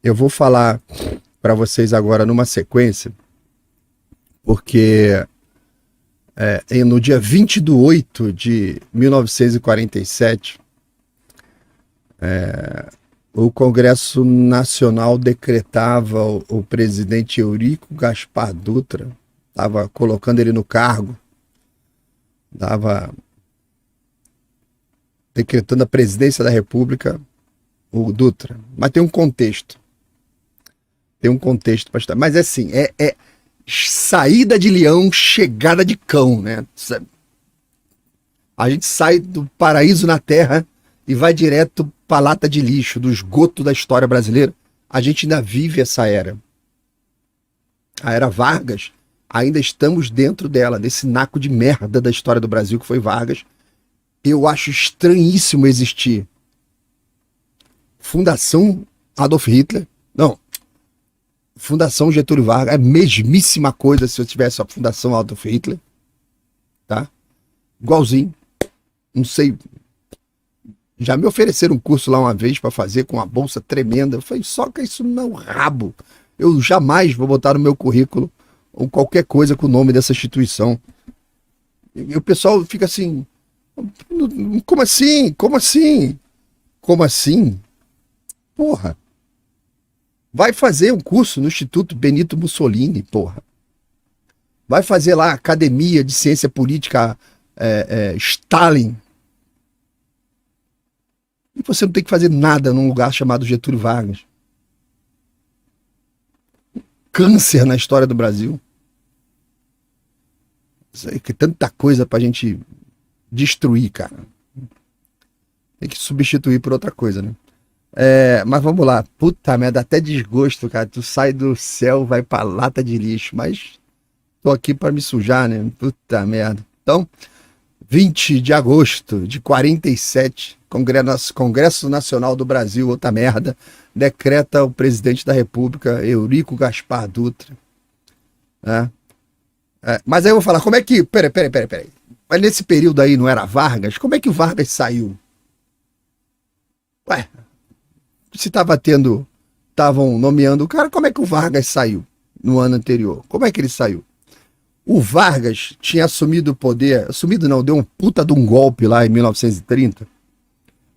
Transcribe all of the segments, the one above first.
Eu vou falar para vocês agora numa sequência, porque no dia 20 de 8 de 1947, o Congresso Nacional decretava o presidente Eurico Gaspar Dutra, estava colocando ele no cargo, estava decretando a presidência da República, o Dutra. Mas tem um contexto. Tem um contexto para estar. Mas é assim, é saída de leão, chegada de cão, né? A gente sai do paraíso na terra e vai direto para a lata de lixo, do esgoto da história brasileira. A gente ainda vive essa era. A era Vargas, ainda estamos dentro dela, desse naco de merda da história do Brasil que foi Vargas. Eu acho estranhíssimo existir Fundação Adolf Hitler. Não. Fundação Getúlio Vargas. É a mesmíssima coisa se eu tivesse a Fundação Adolf Hitler. Tá? Igualzinho. Não sei. Já me ofereceram um curso lá uma vez para fazer com uma bolsa tremenda. Eu falei, soca isso no rabo. Eu jamais vou botar no meu currículo ou qualquer coisa com o nome dessa instituição. E o pessoal fica assim, como assim? Como assim? Como assim? Porra. Vai fazer um curso no Instituto Benito Mussolini, porra. Vai fazer lá Academia de Ciência Política Stalin. E você não tem que fazer nada num lugar chamado Getúlio Vargas. Câncer na história do Brasil. Que tanta coisa pra gente destruir, cara. Tem que substituir por outra coisa, né? Mas vamos lá. Puta merda, até desgosto, cara. Tu sai do céu, vai pra lata de lixo. Mas tô aqui pra me sujar, né? Puta merda. Então, 20 de agosto de 47, Congresso Nacional do Brasil, outra merda, decreta o presidente da República, Eurico Gaspar Dutra. Né? Mas aí eu vou falar, como é que... Peraí. Mas nesse período aí não era Vargas? Como é que o Vargas saiu? Ué, se estavam nomeando o cara, como é que o Vargas saiu no ano anterior? Como é que ele saiu? O Vargas tinha assumido o poder, deu um puta de um golpe lá em 1930,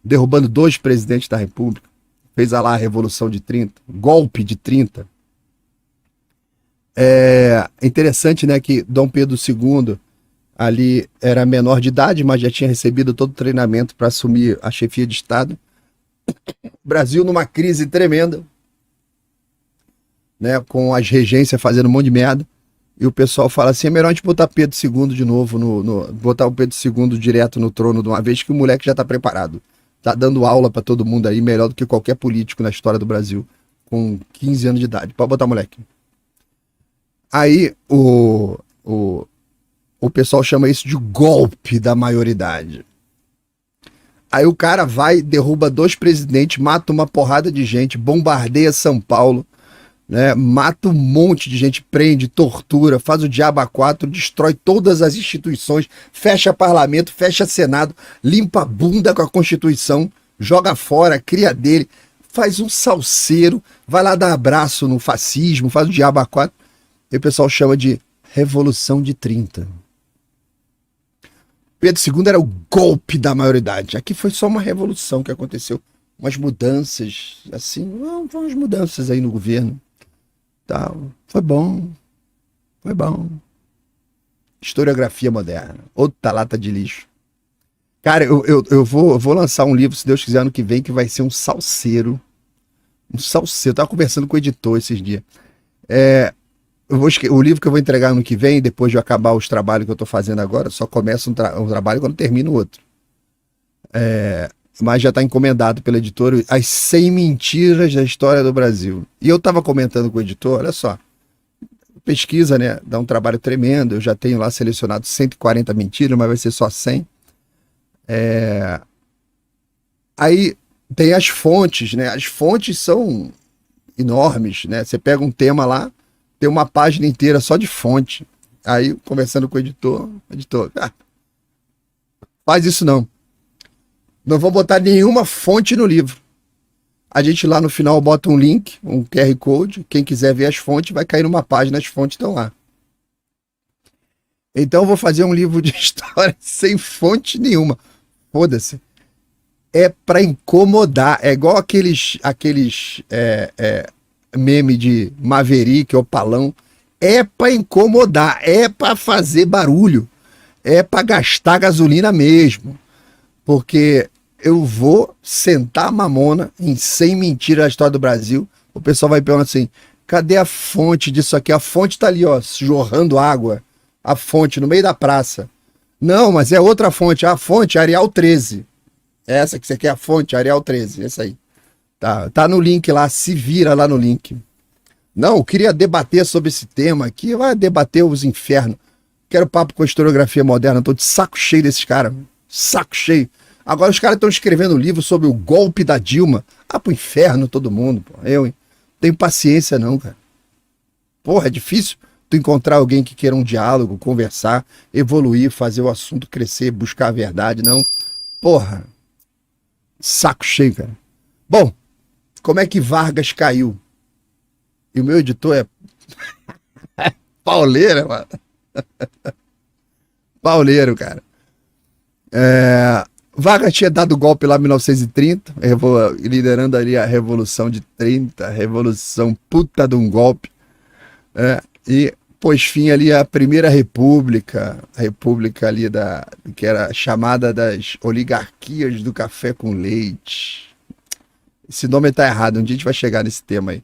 derrubando 2 presidentes da República, fez lá a Revolução de 30, golpe de 30. É interessante, né, que Dom Pedro II ali era menor de idade, mas já tinha recebido todo o treinamento para assumir a chefia de Estado. Brasil numa crise tremenda, né, com as regências fazendo um monte de merda. E o pessoal fala assim, é melhor a gente botar Pedro II de novo, botar o Pedro II direto no trono de uma vez, que o moleque já tá preparado. Tá dando aula para todo mundo aí, melhor do que qualquer político na história do Brasil, com 15 anos de idade. Pode botar o moleque. Aí o pessoal chama isso de golpe da maioridade. Aí o cara vai, derruba 2 presidentes, mata uma porrada de gente, bombardeia São Paulo, né? Mata um monte de gente, prende, tortura, faz o diabo a 4, destrói todas as instituições, fecha parlamento, fecha senado, limpa a bunda com a Constituição, joga fora, cria dele, faz um salseiro, vai lá dar abraço no fascismo, faz o diabo a 4, e o pessoal chama de Revolução de 30. Pedro II era o golpe da maioridade. Aqui foi só uma revolução que aconteceu, umas mudanças, assim, umas mudanças aí no governo. Tal. Foi bom. Historiografia moderna. Outra lata de lixo. Cara, eu vou lançar um livro, se Deus quiser, ano que vem, que vai ser um salseiro. Um salseiro. Eu tava conversando com o editor esses dias. O livro que eu vou entregar ano que vem, depois de eu acabar os trabalhos que eu tô fazendo agora, só começa um trabalho quando termina o outro. Mas já está encomendado pela editora, As 100 Mentiras da História do Brasil. E eu estava comentando com o editor, olha só, pesquisa, né, dá um trabalho tremendo, eu já tenho lá selecionado 140 mentiras, mas vai ser só 100. Aí tem as fontes, né, as fontes são enormes, né, você pega um tema lá, tem uma página inteira só de fonte. Aí, conversando com o editor, faz isso não. Não vou botar nenhuma fonte no livro. A gente lá no final bota um link, um QR Code. Quem quiser ver as fontes, vai cair numa página, as fontes estão lá. Então eu vou fazer um livro de história sem fonte nenhuma. Foda-se. É pra incomodar. É igual aqueles meme de Maverick ou Palão. É pra incomodar. É pra fazer barulho. É pra gastar gasolina mesmo. Porque eu vou sentar a mamona em 100 mentiras da história do Brasil. O pessoal vai perguntar assim, cadê a fonte disso aqui? A fonte tá ali, ó, jorrando água. A fonte no meio da praça. Não, mas é outra fonte. A fonte é Arial 13. Essa que você quer, a fonte Arial 13. Essa aí. Tá no link lá, se vira lá no link. Não, eu queria debater sobre esse tema aqui. Vai debater os infernos. Quero papo com a historiografia moderna. Tô de saco cheio desses caras. Saco cheio. Agora os caras estão escrevendo um livro sobre o golpe da Dilma. Ah, pro inferno todo mundo. Pô. Eu, hein? Tenho paciência não, cara. Porra, é difícil tu encontrar alguém que queira um diálogo, conversar, evoluir, fazer o assunto crescer, buscar a verdade, não. Porra. Saco cheio, cara. Bom, como é que Vargas caiu? E o meu editor é pauleira, mano. Pauleiro, cara. Vargas tinha dado golpe lá em 1930, liderando ali a Revolução de 30, Revolução puta de um golpe. E pôs fim ali à Primeira República, a República ali que era chamada das oligarquias do café com leite. Esse nome tá errado, um dia a gente vai chegar nesse tema aí.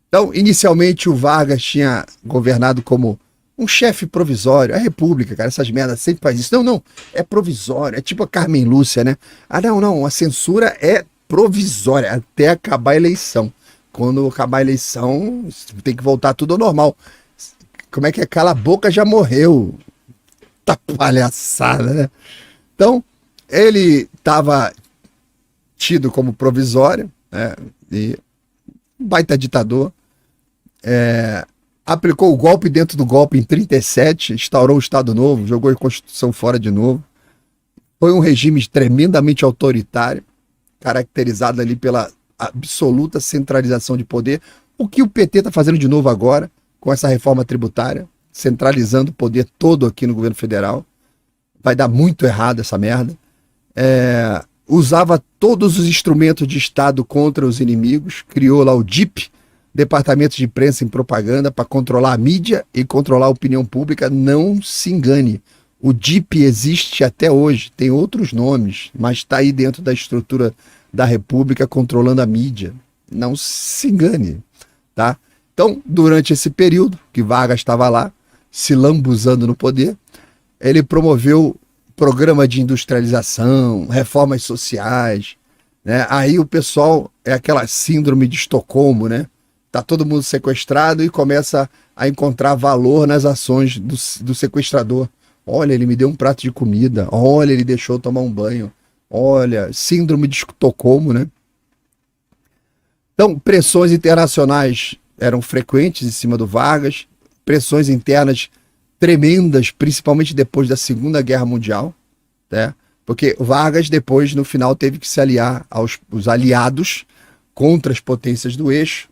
Então, inicialmente o Vargas tinha governado como um chefe provisório. A República, cara, essas merdas sempre faz isso. Não, é provisório. É tipo a Carmen Lúcia, né? Ah, não, a censura é provisória até acabar a eleição. Quando acabar a eleição, tem que voltar tudo ao normal. Como é que é? Cala a boca, já morreu. Tá palhaçada, né? Então, ele estava tido como provisório, né? E baita ditador. Aplicou o golpe dentro do golpe em 37, instaurou o Estado Novo, jogou a Constituição fora de novo. Foi um regime tremendamente autoritário, caracterizado ali pela absoluta centralização de poder. O que o PT está fazendo de novo agora, com essa reforma tributária, centralizando o poder todo aqui no governo federal. Vai dar muito errado essa merda. Usava todos os instrumentos de Estado contra os inimigos, criou lá o DIP, Departamento de Imprensa e Propaganda, para controlar a mídia e controlar a opinião pública. Não se engane, o DIP existe até hoje, tem outros nomes, mas está aí dentro da estrutura da República controlando a mídia. Não se engane, tá? Então, durante esse período que Vargas estava lá, se lambuzando no poder, ele promoveu programa de industrialização, reformas sociais, né? Aí o pessoal, é aquela síndrome de Estocolmo, né? Tá todo mundo sequestrado e começa a encontrar valor nas ações do sequestrador. Olha, ele me deu um prato de comida. Olha, ele deixou eu tomar um banho. Olha, síndrome de Estocolmo, né? Então, pressões internacionais eram frequentes em cima do Vargas, pressões internas tremendas, principalmente depois da Segunda Guerra Mundial, né? Porque Vargas depois, no final, teve que se aliar aos aliados contra as potências do eixo.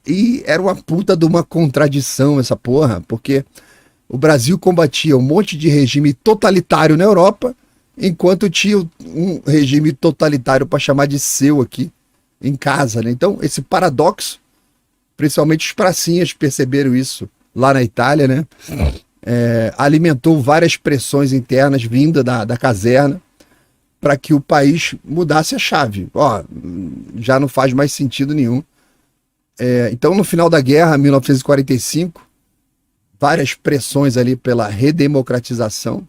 E era uma puta de uma contradição essa porra, porque o Brasil combatia um monte de regime totalitário na Europa, enquanto tinha um regime totalitário para chamar de seu aqui em casa, né? Então, esse paradoxo, principalmente os pracinhas perceberam isso lá na Itália, né? Alimentou várias pressões internas vindas da caserna para que o país mudasse a chave. Ó, já não faz mais sentido nenhum. Então, no final da guerra, 1945, várias pressões ali pela redemocratização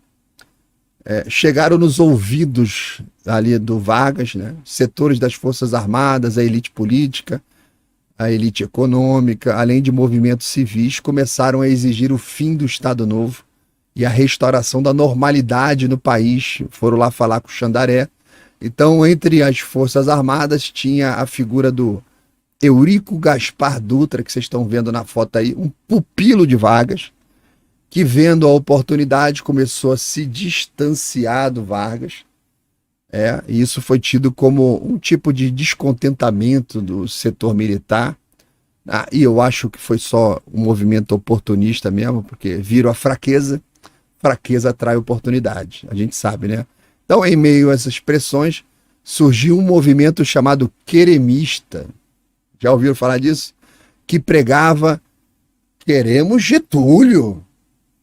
chegaram nos ouvidos ali do Vargas, né? Setores das Forças Armadas, a elite política, a elite econômica, além de movimentos civis, começaram a exigir o fim do Estado Novo e a restauração da normalidade no país. Foram lá falar com o Xandaré. Então, entre as Forças Armadas, tinha a figura do Eurico Gaspar Dutra, que vocês estão vendo na foto aí, um pupilo de Vargas, que vendo a oportunidade começou a se distanciar do Vargas, E isso foi tido como um tipo de descontentamento do setor militar. E eu acho que foi só um movimento oportunista mesmo, porque viram a fraqueza, fraqueza atrai oportunidade, a gente sabe, né? Então, em meio a essas pressões, surgiu um movimento chamado queremista. Já ouviram falar disso? Que pregava, queremos Getúlio,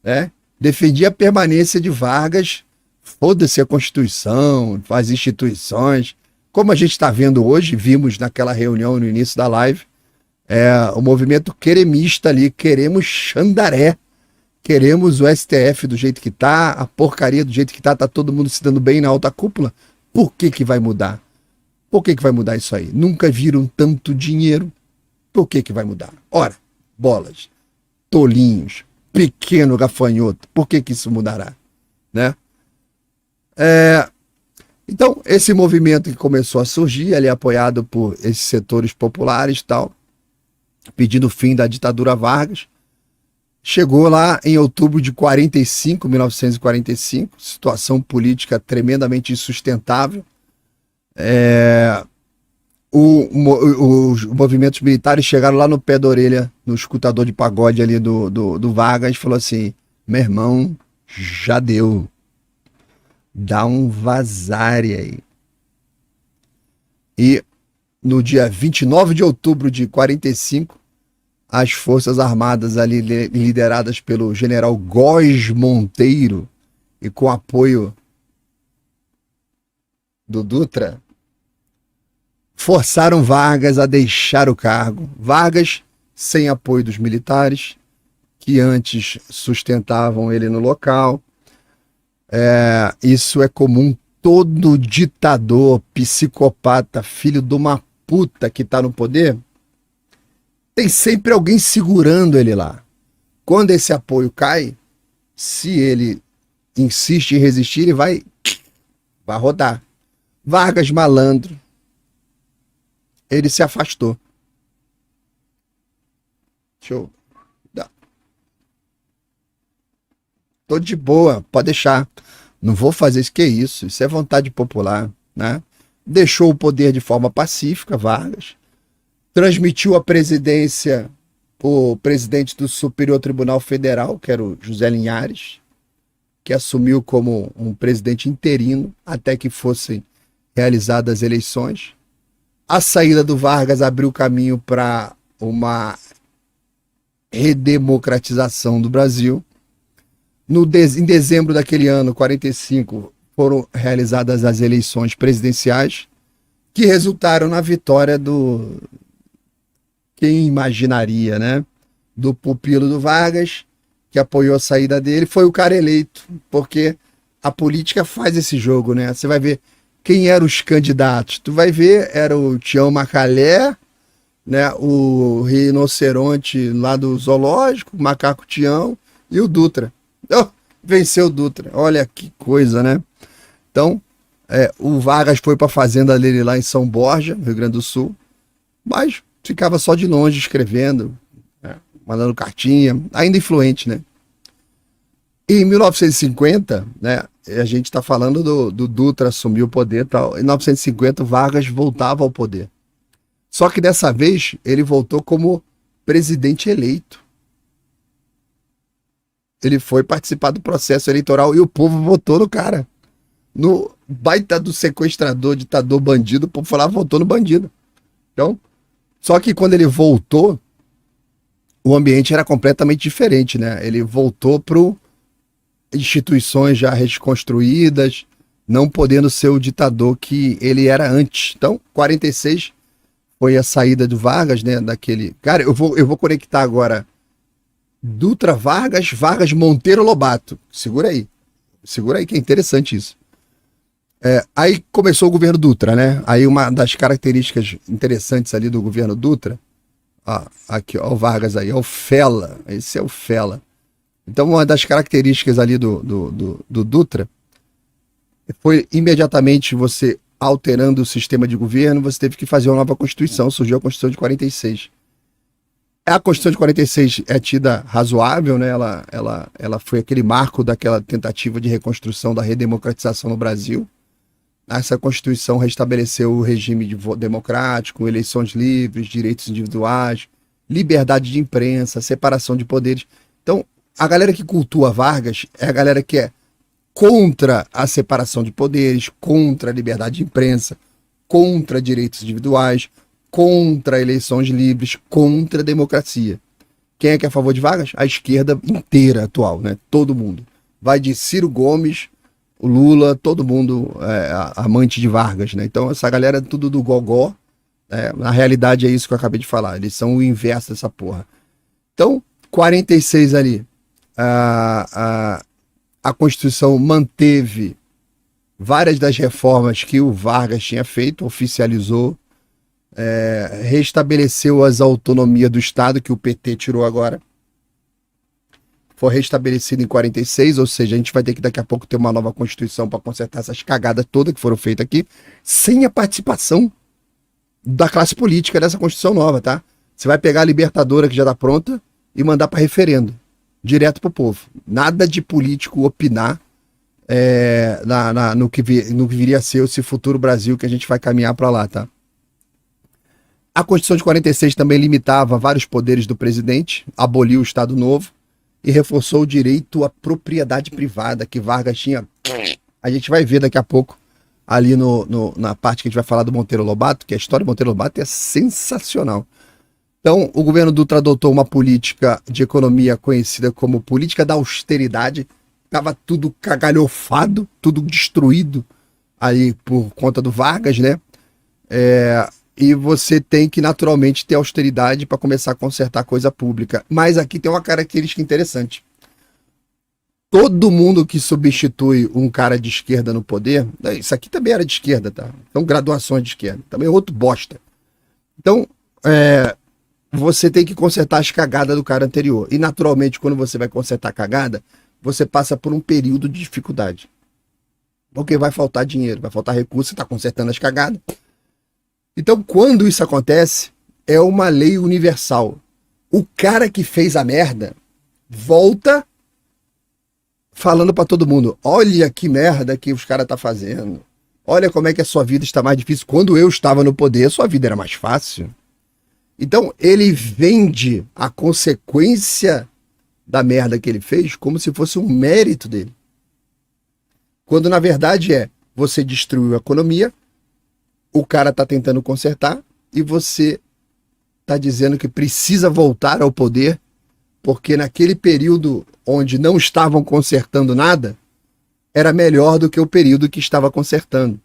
né? Defendia a permanência de Vargas, foda-se a Constituição, as instituições. Como a gente está vendo hoje, vimos naquela reunião no início da live, o movimento queremista ali, queremos Xandaré, queremos o STF do jeito que tá, a porcaria do jeito que tá todo mundo se dando bem na alta cúpula. Por que que vai mudar? Por que que vai mudar isso aí? Nunca viram tanto dinheiro. Por que que vai mudar? Ora, bolas, tolinhos, pequeno gafanhoto, por que que isso mudará? Né? Então, esse movimento que começou a surgir, ele é apoiado por esses setores populares e tal, pedindo o fim da ditadura Vargas, chegou lá em outubro de 1945, situação política tremendamente insustentável. Os movimentos militares chegaram lá no pé da orelha, no escutador de pagode ali do Vargas, e falou assim: meu irmão, já deu. Dá um vazare aí. E no dia 29 de outubro de 45, as Forças Armadas ali lideradas pelo general Góes Monteiro e com apoio do Dutra, forçaram Vargas a deixar o cargo. Vargas, sem apoio dos militares, que antes sustentavam ele no local. Isso é comum. Todo ditador, psicopata, filho de uma puta que tá no poder, tem sempre alguém segurando ele lá. Quando esse apoio cai, se ele insiste em resistir, ele vai rodar. Vargas, malandro, ele se afastou. Deixa eu dar. Tô de boa, pode deixar. Não vou fazer isso, que é isso? Isso é vontade popular, né? Deixou o poder de forma pacífica, Vargas. Transmitiu a presidência o presidente do Superior Tribunal Federal, que era o José Linhares, que assumiu como um presidente interino até que fossem realizadas as eleições. A saída do Vargas abriu caminho para uma redemocratização do Brasil. Em dezembro daquele ano, 45, foram realizadas as eleições presidenciais, que resultaram na vitória do... Quem imaginaria, né? Do pupilo do Vargas, que apoiou a saída dele, foi o cara eleito, porque a política faz esse jogo, né? Você vai ver quem eram os candidatos. Tu vai ver, era o Tião Macalé, né? O rinoceronte lá do zoológico, o macaco Tião e o Dutra. Venceu o Dutra. Olha que coisa, né? Então, o Vargas foi para a fazenda dele lá em São Borja, Rio Grande do Sul, mas ficava só de longe escrevendo, né? Mandando cartinha, ainda influente, né? E em 1950, né, a gente está falando do Dutra assumir o poder e tal. Em 1950, Vargas voltava ao poder. Só que dessa vez, ele voltou como presidente eleito. Ele foi participar do processo eleitoral e o povo votou no cara. No baita do sequestrador, ditador, bandido, o povo falava, votou no bandido. Então, só que quando ele voltou, o ambiente era completamente diferente, né? Ele voltou para instituições já reconstruídas, não podendo ser o ditador que ele era antes. Então, 46 foi a saída do Vargas, né? Daquele... Cara, eu vou conectar agora Dutra Vargas, Vargas Monteiro Lobato. Segura aí que é interessante isso. Aí começou o governo Dutra, né? Aí uma das características interessantes ali do governo Dutra, aqui, ó, o Vargas aí, é o Fela, esse é o Fela. Então uma das características ali do Dutra foi imediatamente você alterando o sistema de governo, você teve que fazer uma nova Constituição, surgiu a Constituição de 46. A Constituição de 46 é tida razoável, né? Ela foi aquele marco daquela tentativa de reconstrução da redemocratização no Brasil. Essa Constituição restabeleceu o regime democrático, eleições livres, direitos individuais, liberdade de imprensa, separação de poderes. Então, a galera que cultua Vargas é a galera que é contra a separação de poderes, contra a liberdade de imprensa, contra direitos individuais, contra eleições livres, contra a democracia. Quem é que é a favor de Vargas? A esquerda inteira atual, né? Todo mundo. Vai de Ciro Gomes, o Lula, todo mundo amante de Vargas, né? Então essa galera é tudo do gogó. Na realidade é isso que eu acabei de falar. Eles são o inverso dessa porra. Então, 46 ali. A Constituição manteve várias das reformas que o Vargas tinha feito, oficializou, restabeleceu as autonomias do Estado, que o PT tirou agora. Foi restabelecido em 46, ou seja, a gente vai ter que daqui a pouco ter uma nova Constituição para consertar essas cagadas todas que foram feitas aqui, sem a participação da classe política dessa Constituição nova, tá? Você vai pegar a Libertadora, que já está pronta, e mandar para referendo, direto pro povo. Nada de político opinar no que viria a ser esse futuro Brasil que a gente vai caminhar para lá, tá? A Constituição de 46 também limitava vários poderes do presidente, aboliu o Estado Novo e reforçou o direito à propriedade privada que Vargas tinha. A gente vai ver daqui a pouco, ali na parte que a gente vai falar do Monteiro Lobato, que a história do Monteiro Lobato é sensacional. Então, o governo Dutra adotou uma política de economia conhecida como política da austeridade. Estava tudo cagalhofado, tudo destruído aí por conta do Vargas, né? E você tem que naturalmente ter austeridade para começar a consertar coisa pública. Mas aqui tem uma característica interessante. Todo mundo que substitui um cara de esquerda no poder, isso aqui também era de esquerda, tá? Então, graduações de esquerda, também é outro bosta. Então, você tem que consertar as cagadas do cara anterior. E naturalmente, quando você vai consertar a cagada, você passa por um período de dificuldade. Porque vai faltar dinheiro, vai faltar recurso, você está consertando as cagadas. Então, quando isso acontece, é uma lei universal. O cara que fez a merda volta falando para todo mundo: olha que merda que os caras tá fazendo. Olha como é que a sua vida está mais difícil. Quando eu estava no poder, a sua vida era mais fácil. Então, ele vende a consequência da merda que ele fez como se fosse um mérito dele. Quando, na verdade, você destruiu a economia, o cara tá tentando consertar e você tá dizendo que precisa voltar ao poder porque naquele período onde não estavam consertando nada, era melhor do que o período que estava consertando.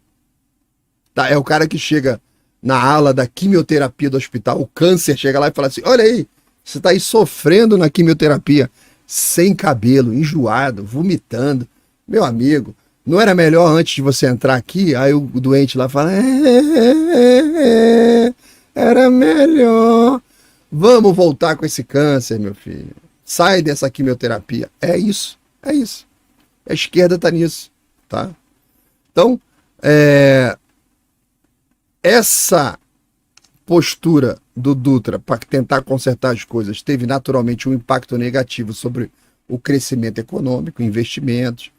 Tá? É o cara que chega na ala da quimioterapia do hospital, o câncer chega lá e fala assim: olha aí, você tá aí sofrendo na quimioterapia, sem cabelo, enjoado, vomitando. Meu amigo, não era melhor antes de você entrar aqui? Aí o doente lá fala: era melhor. Vamos voltar com esse câncer, meu filho. Sai dessa quimioterapia. É isso, é isso. A esquerda tá nisso, tá? Então, essa postura do Dutra para tentar consertar as coisas teve naturalmente um impacto negativo sobre o crescimento econômico, investimentos,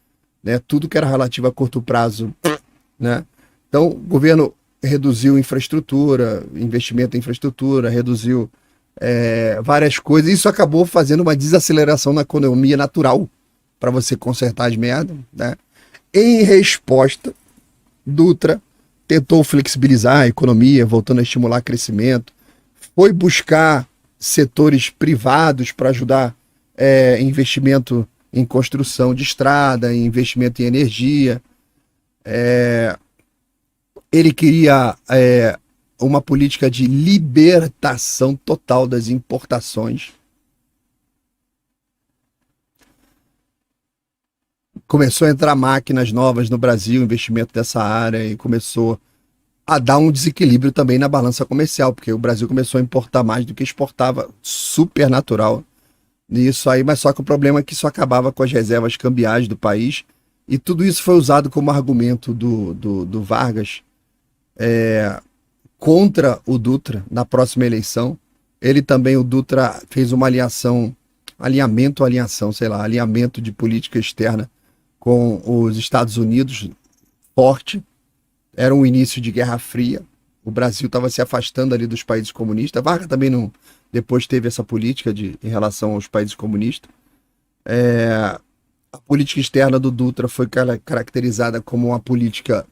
né? Tudo que era relativo a curto prazo, né? Então, o governo reduziu infraestrutura, investimento em infraestrutura, reduziu várias coisas. Isso acabou fazendo uma desaceleração na economia natural para você consertar as merdas, né? Em resposta, Dutra tentou flexibilizar a economia, voltando a estimular crescimento, foi buscar setores privados para ajudar investimento em construção de estrada, em investimento em energia. Ele queria uma política de libertação total das importações. Começou a entrar máquinas novas no Brasil, investimento dessa área, e começou a dar um desequilíbrio também na balança comercial, porque o Brasil começou a importar mais do que exportava, super natural nisso aí, mas só que o problema é que isso acabava com as reservas cambiais do país, e tudo isso foi usado como argumento do Vargas contra o Dutra na próxima eleição. Ele também, o Dutra, fez uma alinhamento de política externa com os Estados Unidos forte, era um início de Guerra Fria, o Brasil estava se afastando ali dos países comunistas. Vargas também não, depois teve essa política em relação aos países comunistas. A política externa do Dutra foi caracterizada como uma política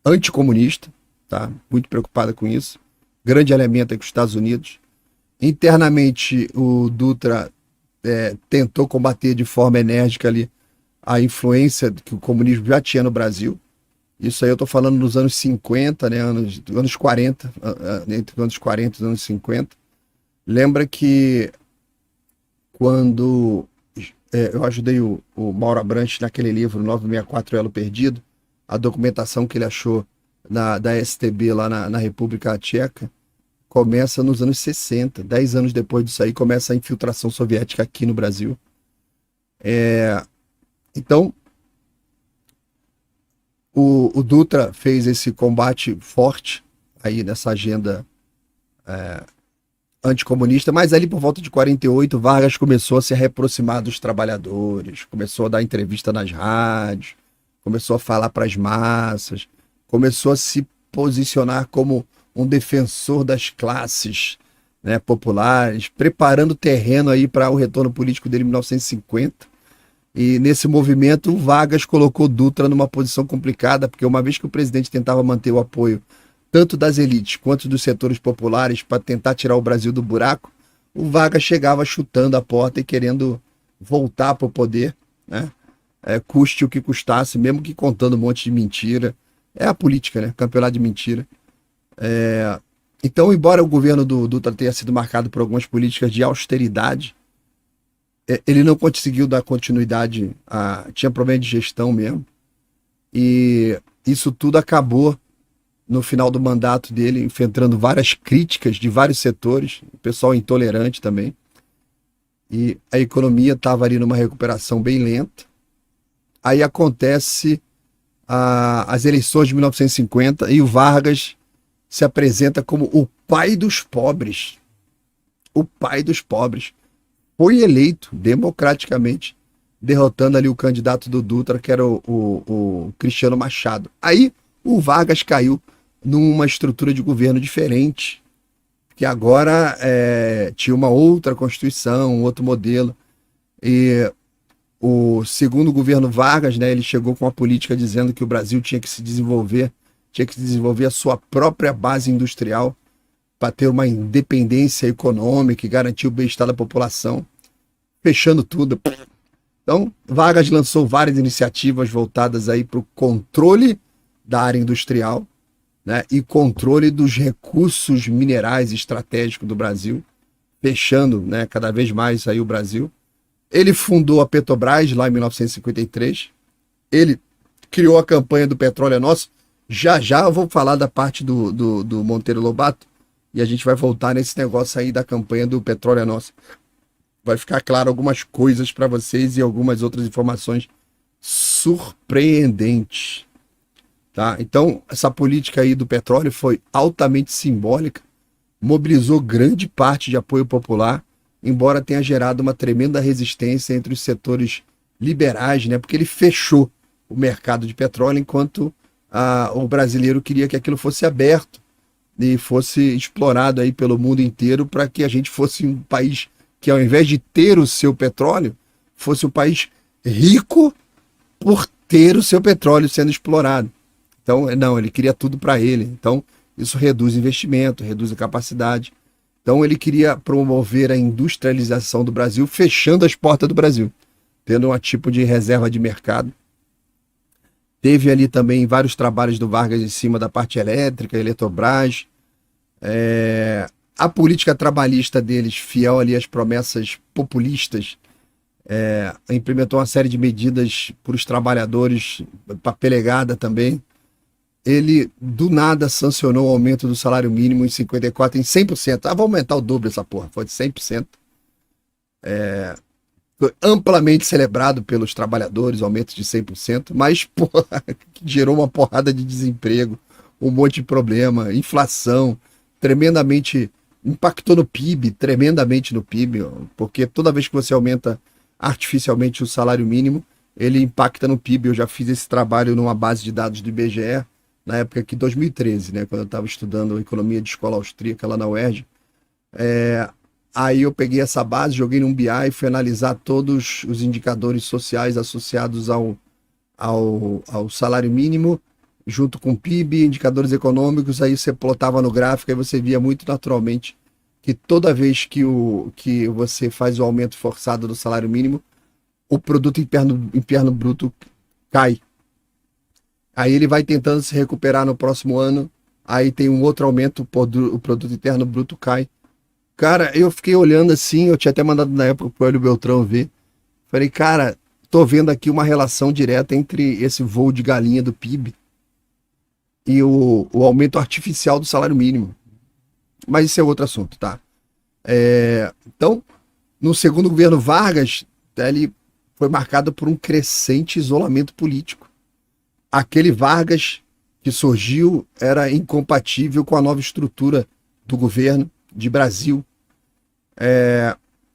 anticomunista, tá? Muito preocupada com isso. Grande elemento é com os Estados Unidos. Internamente, o Dutra tentou combater de forma enérgica ali a influência que o comunismo já tinha no Brasil. Isso aí eu estou falando nos anos 50, né, anos 40, entre os anos 40 e os anos 50. Lembra que quando eu ajudei o Mauro Abrantes naquele livro 964 Elo Perdido, a documentação que ele achou da STB lá na República Tcheca, começa nos anos 60. 10 anos depois disso aí, começa a infiltração soviética aqui no Brasil. Então, o Dutra fez esse combate forte aí nessa agenda anticomunista, mas ali por volta de 48, Vargas começou a se reaproximar dos trabalhadores, começou a dar entrevista nas rádios, começou a falar para as massas, começou a se posicionar como um defensor das classes, né, populares, preparando o terreno aí para o retorno político dele em 1950. E nesse movimento, o Vargas colocou Dutra numa posição complicada, porque uma vez que o presidente tentava manter o apoio tanto das elites quanto dos setores populares para tentar tirar o Brasil do buraco, o Vargas chegava chutando a porta e querendo voltar para o poder, né? Custe o que custasse, mesmo que contando um monte de mentira. É a política, né? Campeonato de mentira. Então, embora o governo do Dutra tenha sido marcado por algumas políticas de austeridade, ele não conseguiu dar continuidade, tinha problema de gestão mesmo, e isso tudo acabou no final do mandato dele, enfrentando várias críticas de vários setores, o pessoal intolerante também, e a economia estava ali numa recuperação bem lenta. Aí acontece as eleições de 1950 e o Vargas se apresenta como o pai dos pobres. O pai dos pobres. Foi eleito democraticamente, derrotando ali o candidato do Dutra, que era o Cristiano Machado. Aí o Vargas caiu numa estrutura de governo diferente, que agora tinha uma outra Constituição, um outro modelo. E o segundo governo Vargas, né, ele chegou com uma política dizendo que o Brasil tinha que desenvolver a sua própria base industrial para ter uma independência econômica e garantir o bem-estar da população, fechando tudo. Então, Vargas lançou várias iniciativas voltadas aí para o controle da área industrial, né, e controle dos recursos minerais estratégicos do Brasil, fechando, né, cada vez mais aí o Brasil. Ele fundou a Petrobras lá em 1953. Ele criou a campanha do Petróleo é Nosso. Já eu vou falar da parte do Monteiro Lobato e a gente vai voltar nesse negócio aí da campanha do Petróleo é Nosso. Vai ficar claro algumas coisas para vocês e algumas outras informações surpreendentes. Tá? Então, essa política aí do petróleo foi altamente simbólica, mobilizou grande parte de apoio popular, embora tenha gerado uma tremenda resistência entre os setores liberais, né? Porque ele fechou o mercado de petróleo, enquanto o brasileiro queria que aquilo fosse aberto e fosse explorado aí pelo mundo inteiro, para que a gente fosse um país que, ao invés de ter o seu petróleo, fosse um país rico por ter o seu petróleo sendo explorado. Então, não, ele queria tudo para ele. Então, isso reduz investimento, reduz a capacidade. Então, ele queria promover a industrialização do Brasil, fechando as portas do Brasil, tendo um tipo de reserva de mercado. Teve ali também vários trabalhos do Vargas em cima da parte elétrica, Eletrobras. A política trabalhista deles, fiel ali às promessas populistas, implementou uma série de medidas para os trabalhadores, papelegada também. Ele, do nada, sancionou o aumento do salário mínimo em 54 em 100%. Vou aumentar o dobro essa porra, foi de 100%. Foi amplamente celebrado pelos trabalhadores, aumento de 100%, mas, porra, gerou uma porrada de desemprego, um monte de problema, inflação, tremendamente, impactou no PIB, tremendamente no PIB, porque toda vez que você aumenta artificialmente o salário mínimo, ele impacta no PIB. Eu já fiz esse trabalho numa base de dados do IBGE, na época que 2013, né, quando eu estava estudando economia de escola austríaca lá na UERJ. Aí eu peguei essa base, joguei num BI e fui analisar todos os indicadores sociais associados ao salário mínimo, junto com PIB, indicadores econômicos. Aí você plotava no gráfico e você via muito naturalmente que toda vez que você faz o aumento forçado do salário mínimo, o produto interno bruto cai. Aí ele vai tentando se recuperar no próximo ano, aí tem um outro aumento, o produto interno bruto cai. Cara, eu fiquei olhando assim, eu tinha até mandado na época pro Hélio Beltrão ver. Falei, cara, tô vendo aqui uma relação direta entre esse voo de galinha do PIB e o aumento artificial do salário mínimo. Mas isso é outro assunto, tá? Então, no segundo governo Vargas, ele foi marcado por um crescente isolamento político. Aquele Vargas que surgiu era incompatível com a nova estrutura do governo de Brasil.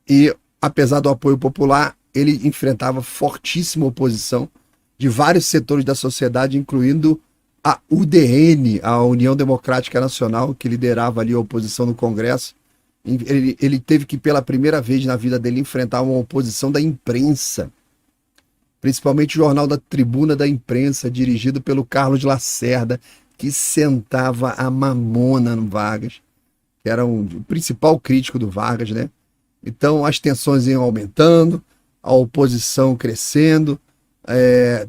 E, apesar do apoio popular, ele enfrentava fortíssima oposição de vários setores da sociedade, incluindo a UDN, a União Democrática Nacional, que liderava ali a oposição no Congresso. Ele teve que, pela primeira vez na vida dele, enfrentar uma oposição da imprensa, principalmente o jornal da Tribuna da Imprensa, dirigido pelo Carlos Lacerda, que sentava a mamona no Vargas, que era o principal crítico do Vargas, né? Então as tensões iam aumentando, a oposição crescendo,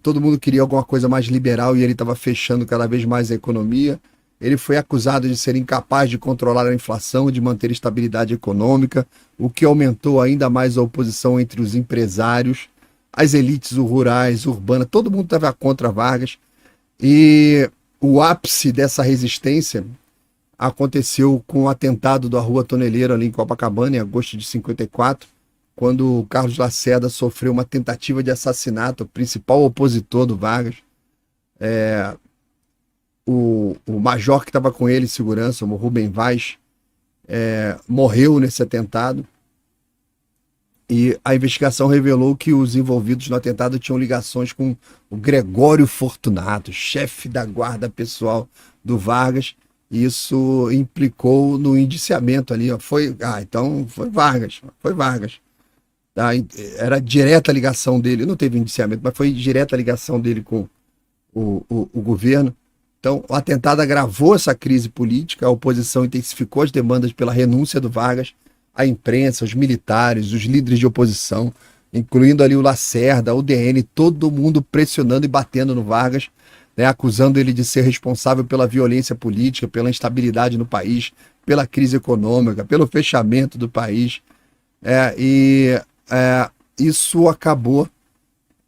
todo mundo queria alguma coisa mais liberal e ele estava fechando cada vez mais a economia. Ele foi acusado de ser incapaz de controlar a inflação, de manter estabilidade econômica, o que aumentou ainda mais a oposição entre os empresários, as elites rurais, urbanas, todo mundo estava contra Vargas. E o ápice dessa resistência aconteceu com o atentado da Rua Toneleiro, ali em Copacabana, em agosto de 54, quando o Carlos Lacerda sofreu uma tentativa de assassinato, o principal opositor do Vargas. O major que estava com ele, segurança, o Rubem Vaz, morreu nesse atentado. E a investigação revelou que os envolvidos no atentado tinham ligações com o Gregório Fortunato, chefe da guarda pessoal do Vargas. Isso implicou no indiciamento ali. Então foi Vargas. Tá? Era direta ligação dele, não teve indiciamento, mas foi direta ligação dele com o governo. Então o atentado agravou essa crise política, a oposição intensificou as demandas pela renúncia do Vargas, a imprensa, os militares, os líderes de oposição, incluindo ali o Lacerda, a UDN, todo mundo pressionando e batendo no Vargas, né, acusando ele de ser responsável pela violência política, pela instabilidade no país, pela crise econômica, pelo fechamento do país. Isso acabou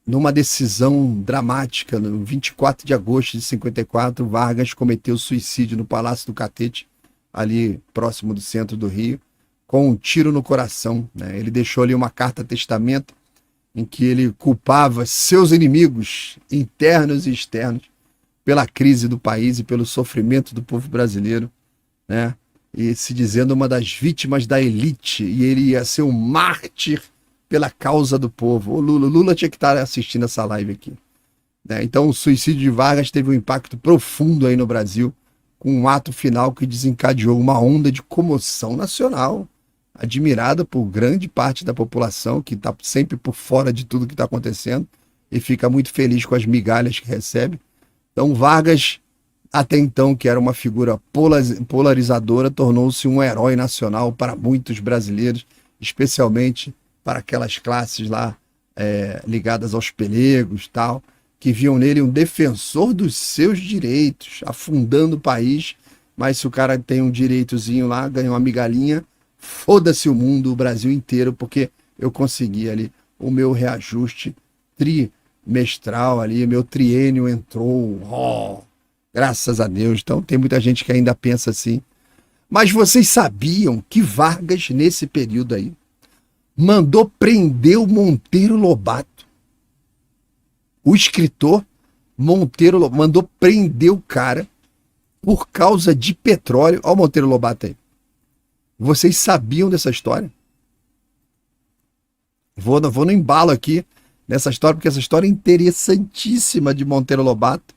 numa decisão dramática. No 24 de agosto de 54, Vargas cometeu suicídio no Palácio do Catete, ali próximo do centro do Rio, com um tiro no coração, né? Ele deixou ali uma carta-testamento em que ele culpava seus inimigos internos e externos pela crise do país e pelo sofrimento do povo brasileiro, né? E se dizendo uma das vítimas da elite, e ele ia ser um mártir pela causa do povo. O Lula tinha que estar assistindo essa live aqui, né? Então o suicídio de Vargas teve um impacto profundo aí no Brasil, com um ato final que desencadeou uma onda de comoção nacional, admirada por grande parte da população, que está sempre por fora de tudo que está acontecendo e fica muito feliz com as migalhas que recebe. Então Vargas, até então, que era uma figura polarizadora, tornou-se um herói nacional para muitos brasileiros, especialmente para aquelas classes lá ligadas aos pelegos, tal, que viam nele um defensor dos seus direitos, afundando o país. Mas se o cara tem um direitozinho lá, ganha uma migalhinha, foda-se o mundo, o Brasil inteiro, porque eu consegui ali o meu reajuste trimestral ali, meu triênio entrou, graças a Deus. Então tem muita gente que ainda pensa assim. Mas vocês sabiam que Vargas, nesse período aí, mandou prender o Monteiro Lobato? O escritor Monteiro Lobato mandou prender o cara por causa de petróleo. Olha o Monteiro Lobato aí. Vocês sabiam dessa história? Vou no embalo aqui nessa história, porque essa história é interessantíssima de Monteiro Lobato,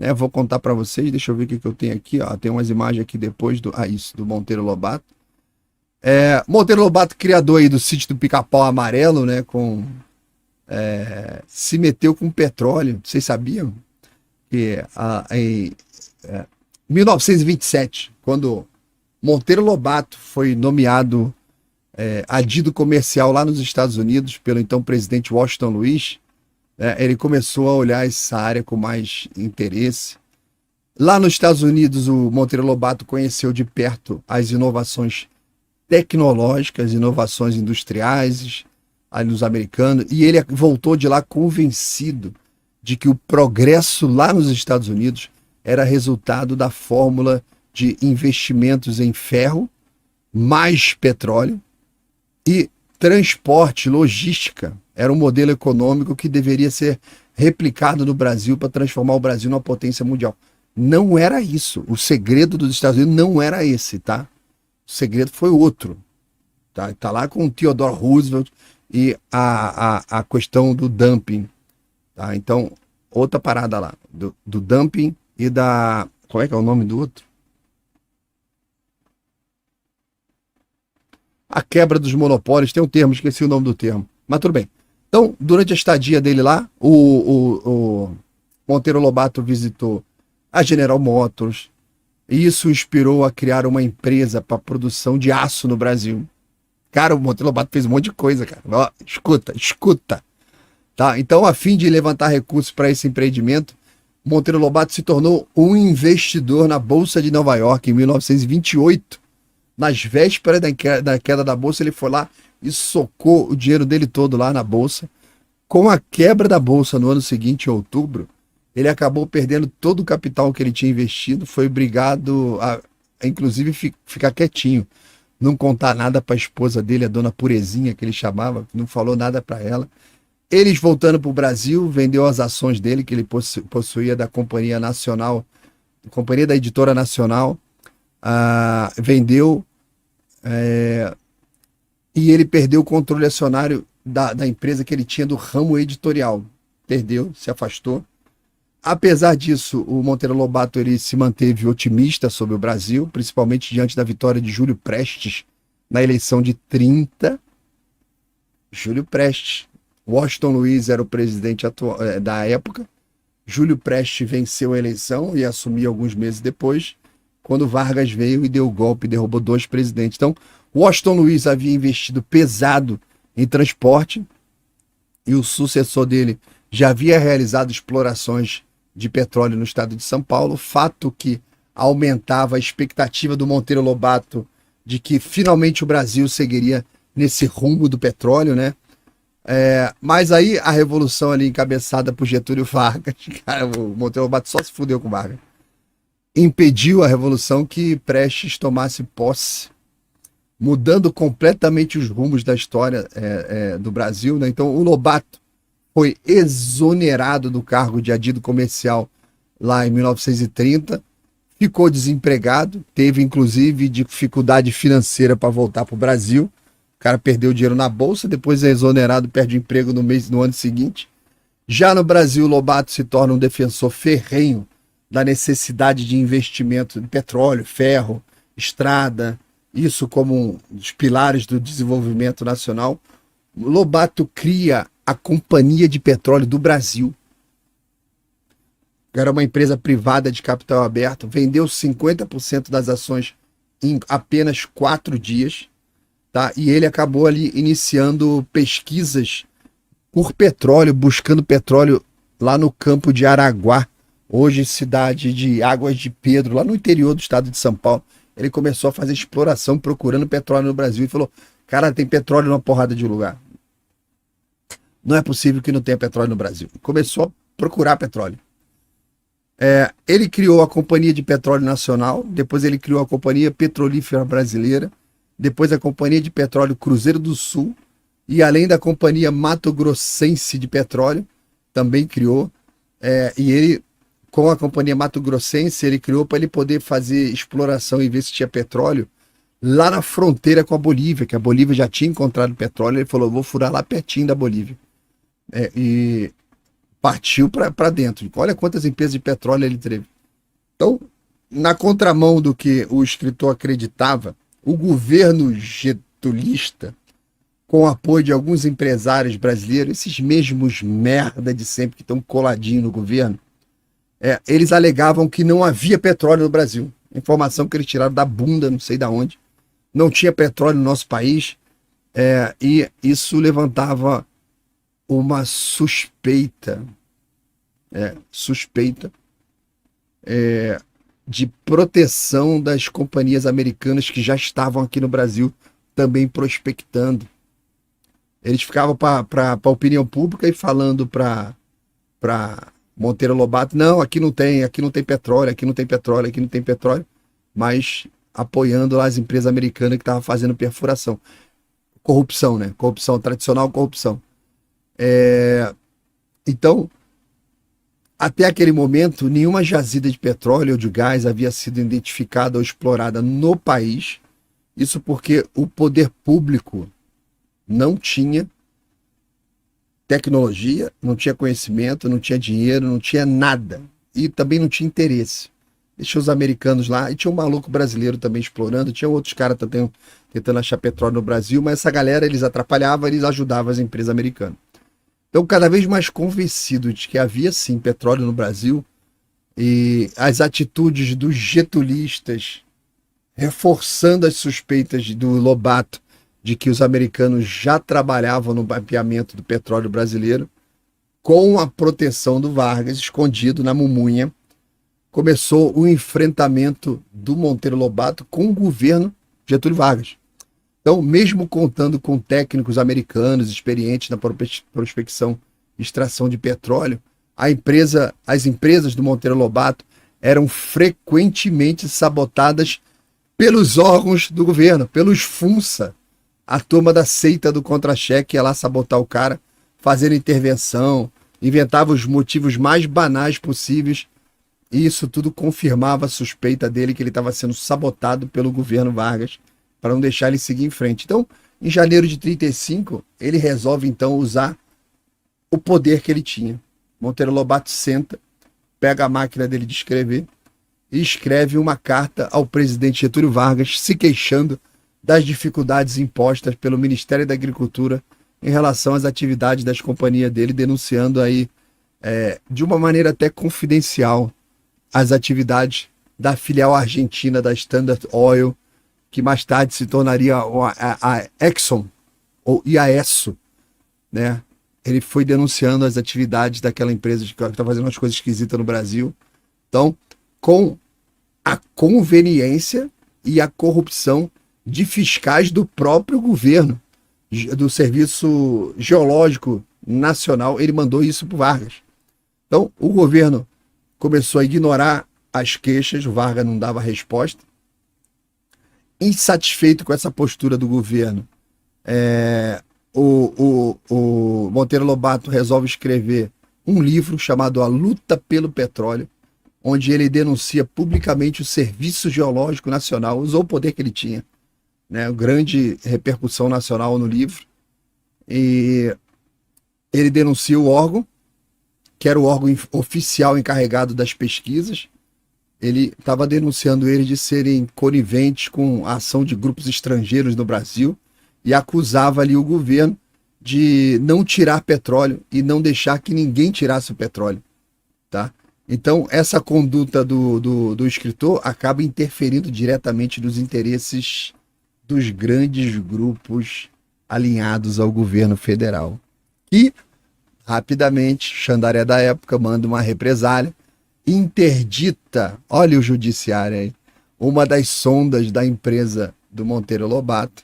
né? Vou contar para vocês, deixa eu ver o que eu tenho aqui, ó. Tem umas imagens aqui depois do Monteiro Lobato. Monteiro Lobato, criador aí do sítio do Pica-Pau Amarelo, né? Se meteu com petróleo. Vocês sabiam que em 1927, quando Monteiro Lobato foi nomeado adido comercial lá nos Estados Unidos pelo então presidente Washington Luiz, ele começou a olhar essa área com mais interesse. Lá nos Estados Unidos, o Monteiro Lobato conheceu de perto as inovações tecnológicas, inovações industriais ali nos americanos, e ele voltou de lá convencido de que o progresso lá nos Estados Unidos era resultado da fórmula de investimentos em ferro, mais petróleo e transporte, logística. Era um modelo econômico que deveria ser replicado no Brasil para transformar o Brasil numa potência mundial. Não era isso. O segredo dos Estados Unidos não era esse, tá? O segredo foi outro. Tá lá com o Theodore Roosevelt e a questão do dumping. Tá? Então, outra parada lá. Do dumping e da... Qual é que é o nome do outro? A quebra dos monopólios. Tem um termo, esqueci o nome do termo. Mas tudo bem. Então, durante a estadia dele lá, o Monteiro Lobato visitou a General Motors, e isso inspirou a criar uma empresa para produção de aço no Brasil. Cara, o Monteiro Lobato fez um monte de coisa, cara. Ó, escuta. Tá? Então, a fim de levantar recursos para esse empreendimento, Monteiro Lobato se tornou um investidor na Bolsa de Nova York em 1928. Nas vésperas da queda da Bolsa, ele foi lá e socou o dinheiro dele todo lá na Bolsa. Com a quebra da Bolsa no ano seguinte, em outubro, ele acabou perdendo todo o capital que ele tinha investido, foi obrigado a inclusive, ficar quietinho, não contar nada para a esposa dele, a dona Purezinha, que ele chamava, não falou nada para ela. Eles voltando para o Brasil, vendeu as ações dele, que ele possuía da Companhia Nacional, Companhia da Editora Nacional, vendeu, e ele perdeu o controle acionário da empresa que ele tinha do ramo editorial. Perdeu, se afastou. Apesar disso, o Monteiro Lobato ele se manteve otimista sobre o Brasil, principalmente diante da vitória de Júlio Prestes na eleição de 30. Júlio Prestes. Washington Luiz era o presidente da época. Júlio Prestes venceu a eleição e assumiu alguns meses depois, quando Vargas veio e deu o golpe e derrubou 2 presidentes. Então, Washington Luiz havia investido pesado em transporte e o sucessor dele já havia realizado explorações de petróleo no estado de São Paulo, fato que aumentava a expectativa do Monteiro Lobato de que finalmente o Brasil seguiria nesse rumo do petróleo, né? Mas aí a revolução ali encabeçada por Getúlio Vargas, cara, o Monteiro Lobato só se fudeu com Vargas, impediu a revolução que Prestes tomasse posse, mudando completamente os rumos da história do Brasil, né? Então o Lobato foi exonerado do cargo de adido comercial lá em 1930, ficou desempregado, teve inclusive dificuldade financeira para voltar para o Brasil. O cara perdeu dinheiro na bolsa, depois é exonerado, perde o emprego no ano seguinte. Já no Brasil, Lobato se torna um defensor ferrenho da necessidade de investimento em petróleo, ferro, estrada, isso como um dos pilares do desenvolvimento nacional. Lobato cria a Companhia de Petróleo do Brasil. Era uma empresa privada de capital aberto, vendeu 50% das ações em apenas 4 dias, tá? E ele acabou ali iniciando pesquisas por petróleo, buscando petróleo lá no campo de Araguá, hoje cidade de Águas de Pedro, lá no interior do estado de São Paulo. Ele começou a fazer exploração procurando petróleo no Brasil e falou: cara, tem petróleo numa porrada de lugar. Não é possível que não tenha petróleo no Brasil. Começou a procurar petróleo. Ele criou a Companhia de Petróleo Nacional, depois ele criou a Companhia Petrolífera Brasileira, depois a Companhia de Petróleo Cruzeiro do Sul, e além da Companhia Mato Grossense de Petróleo, também criou. E ele, com a Companhia Mato Grossense, ele criou para ele poder fazer exploração e ver se tinha petróleo lá na fronteira com a Bolívia, que a Bolívia já tinha encontrado petróleo. Ele falou: vou furar lá pertinho da Bolívia. E partiu para dentro. Olha quantas empresas de petróleo ele teve. Então, na contramão do que o escritor acreditava, o governo getulista, com o apoio de alguns empresários brasileiros, esses mesmos merda de sempre que estão coladinhos no governo, eles alegavam que não havia petróleo no Brasil. Informação que eles tiraram da bunda, não sei de onde. Não tinha petróleo no nosso país, e isso levantava uma suspeita de proteção das companhias americanas que já estavam aqui no Brasil também prospectando. Eles ficavam para a opinião pública e falando para Monteiro Lobato, não, aqui não tem petróleo, aqui não tem petróleo, aqui não tem petróleo, mas apoiando lá as empresas americanas que estavam fazendo perfuração. Corrupção, né? Corrupção, tradicional corrupção. Então, até aquele momento, nenhuma jazida de petróleo ou de gás havia sido identificada ou explorada no país. Isso porque o poder público não tinha tecnologia, não tinha conhecimento, não tinha dinheiro, não tinha nada. E também não tinha interesse. Deixou os americanos lá, e tinha um maluco brasileiro também explorando, tinha outros caras também tentando achar petróleo no Brasil, mas essa galera, eles atrapalhavam, eles ajudavam as empresas americanas. Então, cada vez mais convencido de que havia sim petróleo no Brasil, e as atitudes dos getulistas reforçando as suspeitas do Lobato de que os americanos já trabalhavam no mapeamento do petróleo brasileiro, com a proteção do Vargas, escondido na mumunha, começou o enfrentamento do Monteiro Lobato com o governo Getúlio Vargas. Então, mesmo contando com técnicos americanos experientes na prospecção e extração de petróleo, as empresas do Monteiro Lobato eram frequentemente sabotadas pelos órgãos do governo, pelos FUNSA, a turma da seita do contra-cheque ia lá sabotar o cara, fazendo intervenção, inventava os motivos mais banais possíveis, e isso tudo confirmava a suspeita dele que ele estava sendo sabotado pelo governo Vargas para não deixar ele seguir em frente. Então, em janeiro de 1935, ele resolve então usar o poder que ele tinha. Monteiro Lobato senta, pega a máquina dele de escrever e escreve uma carta ao presidente Getúlio Vargas se queixando das dificuldades impostas pelo Ministério da Agricultura em relação às atividades das companhias dele, denunciando aí, de uma maneira até confidencial, as atividades da filial argentina da Standard Oil, que mais tarde se tornaria a Exxon, ou IAESO, né? Ele foi denunciando as atividades daquela empresa que está fazendo umas coisas esquisitas no Brasil. Então, com a conveniência e a corrupção de fiscais do próprio governo, do Serviço Geológico Nacional, ele mandou isso para o Vargas. Então, o governo começou a ignorar as queixas, o Vargas não dava resposta. Insatisfeito com essa postura do governo, o Monteiro Lobato resolve escrever um livro chamado A Luta pelo Petróleo, onde ele denuncia publicamente o Serviço Geológico Nacional, usou o poder que ele tinha, né, grande repercussão nacional no livro, e ele denuncia o órgão, que era o órgão oficial encarregado das pesquisas. Ele estava denunciando eles de serem coniventes com a ação de grupos estrangeiros no Brasil e acusava ali o governo de não tirar petróleo e não deixar que ninguém tirasse o petróleo, tá? Então, essa conduta do escritor acaba interferindo diretamente nos interesses dos grandes grupos alinhados ao governo federal. E, rapidamente, Xandaré da época manda uma represália, interdita, olha o judiciário aí, uma das sondas da empresa do Monteiro Lobato,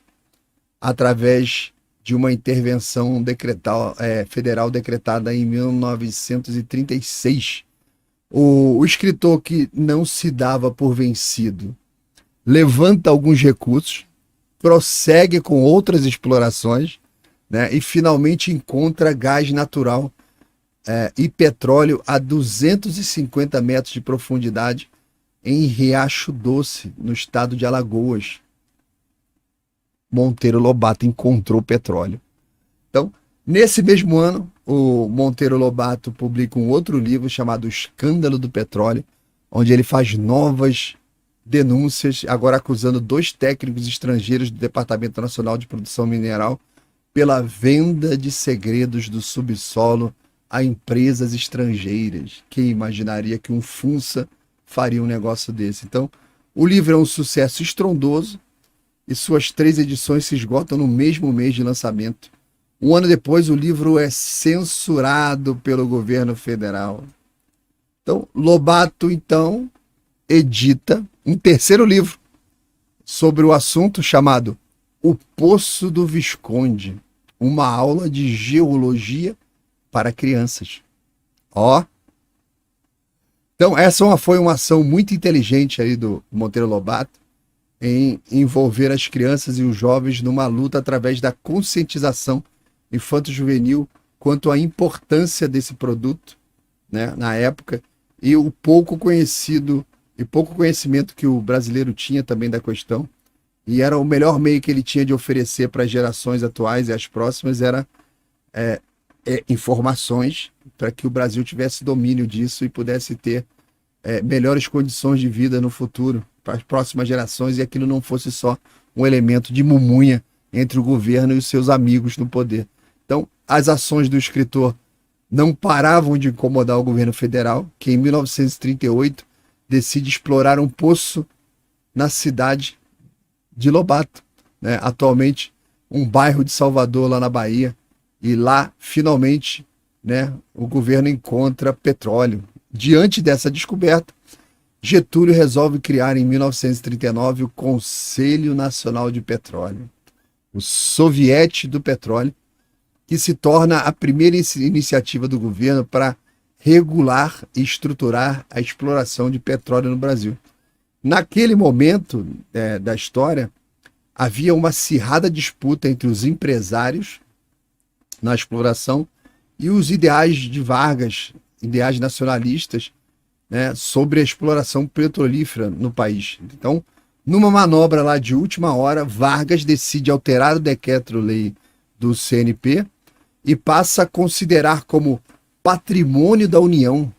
através de uma intervenção federal decretada em 1936. O escritor, que não se dava por vencido, levanta alguns recursos, prossegue com outras explorações, né, e finalmente encontra gás natural e petróleo a 250 metros de profundidade em Riacho Doce, no estado de Alagoas. Monteiro Lobato encontrou petróleo. Então, Nesse mesmo ano, o Monteiro Lobato publica um outro livro chamado O Escândalo do Petróleo, onde ele faz novas denúncias, agora acusando 2 técnicos estrangeiros do Departamento Nacional de Produção Mineral pela venda de segredos do subsolo a empresas estrangeiras. Quem imaginaria que um Funça faria um negócio desse? Então, o livro é um sucesso estrondoso e suas 3 edições se esgotam no mesmo mês de lançamento. Um ano depois, o livro é censurado pelo governo federal. Então, Lobato, então, edita um terceiro livro sobre o assunto chamado O Poço do Visconde, uma aula de geologia para crianças. Ó. Então, essa foi uma ação muito inteligente aí do Monteiro Lobato em envolver as crianças e os jovens numa luta através da conscientização infanto-juvenil quanto à importância desse produto, né, na época, e o pouco conhecimento que o brasileiro tinha também da questão. E era o melhor meio que ele tinha de oferecer para as gerações atuais e as próximas era informações para que o Brasil tivesse domínio disso e pudesse ter melhores condições de vida no futuro para as próximas gerações, e aquilo não fosse só um elemento de mumunha entre o governo e os seus amigos no poder. Então, as ações do escritor não paravam de incomodar o governo federal, que em 1938 decide explorar um poço na cidade de Lobato, né? Atualmente um bairro de Salvador, lá na Bahia, e lá, finalmente, né, o governo encontra petróleo. Diante dessa descoberta, Getúlio resolve criar em 1939 o Conselho Nacional de Petróleo, o Soviete do Petróleo, que se torna a primeira iniciativa do governo para regular e estruturar a exploração de petróleo no Brasil. Naquele momento da história, havia uma acirrada disputa entre os empresários na exploração e os ideais de Vargas, ideais nacionalistas, né, sobre a exploração petrolífera no país. Então, numa manobra lá de última hora, Vargas decide alterar o decreto-lei do CNP e passa a considerar como patrimônio da União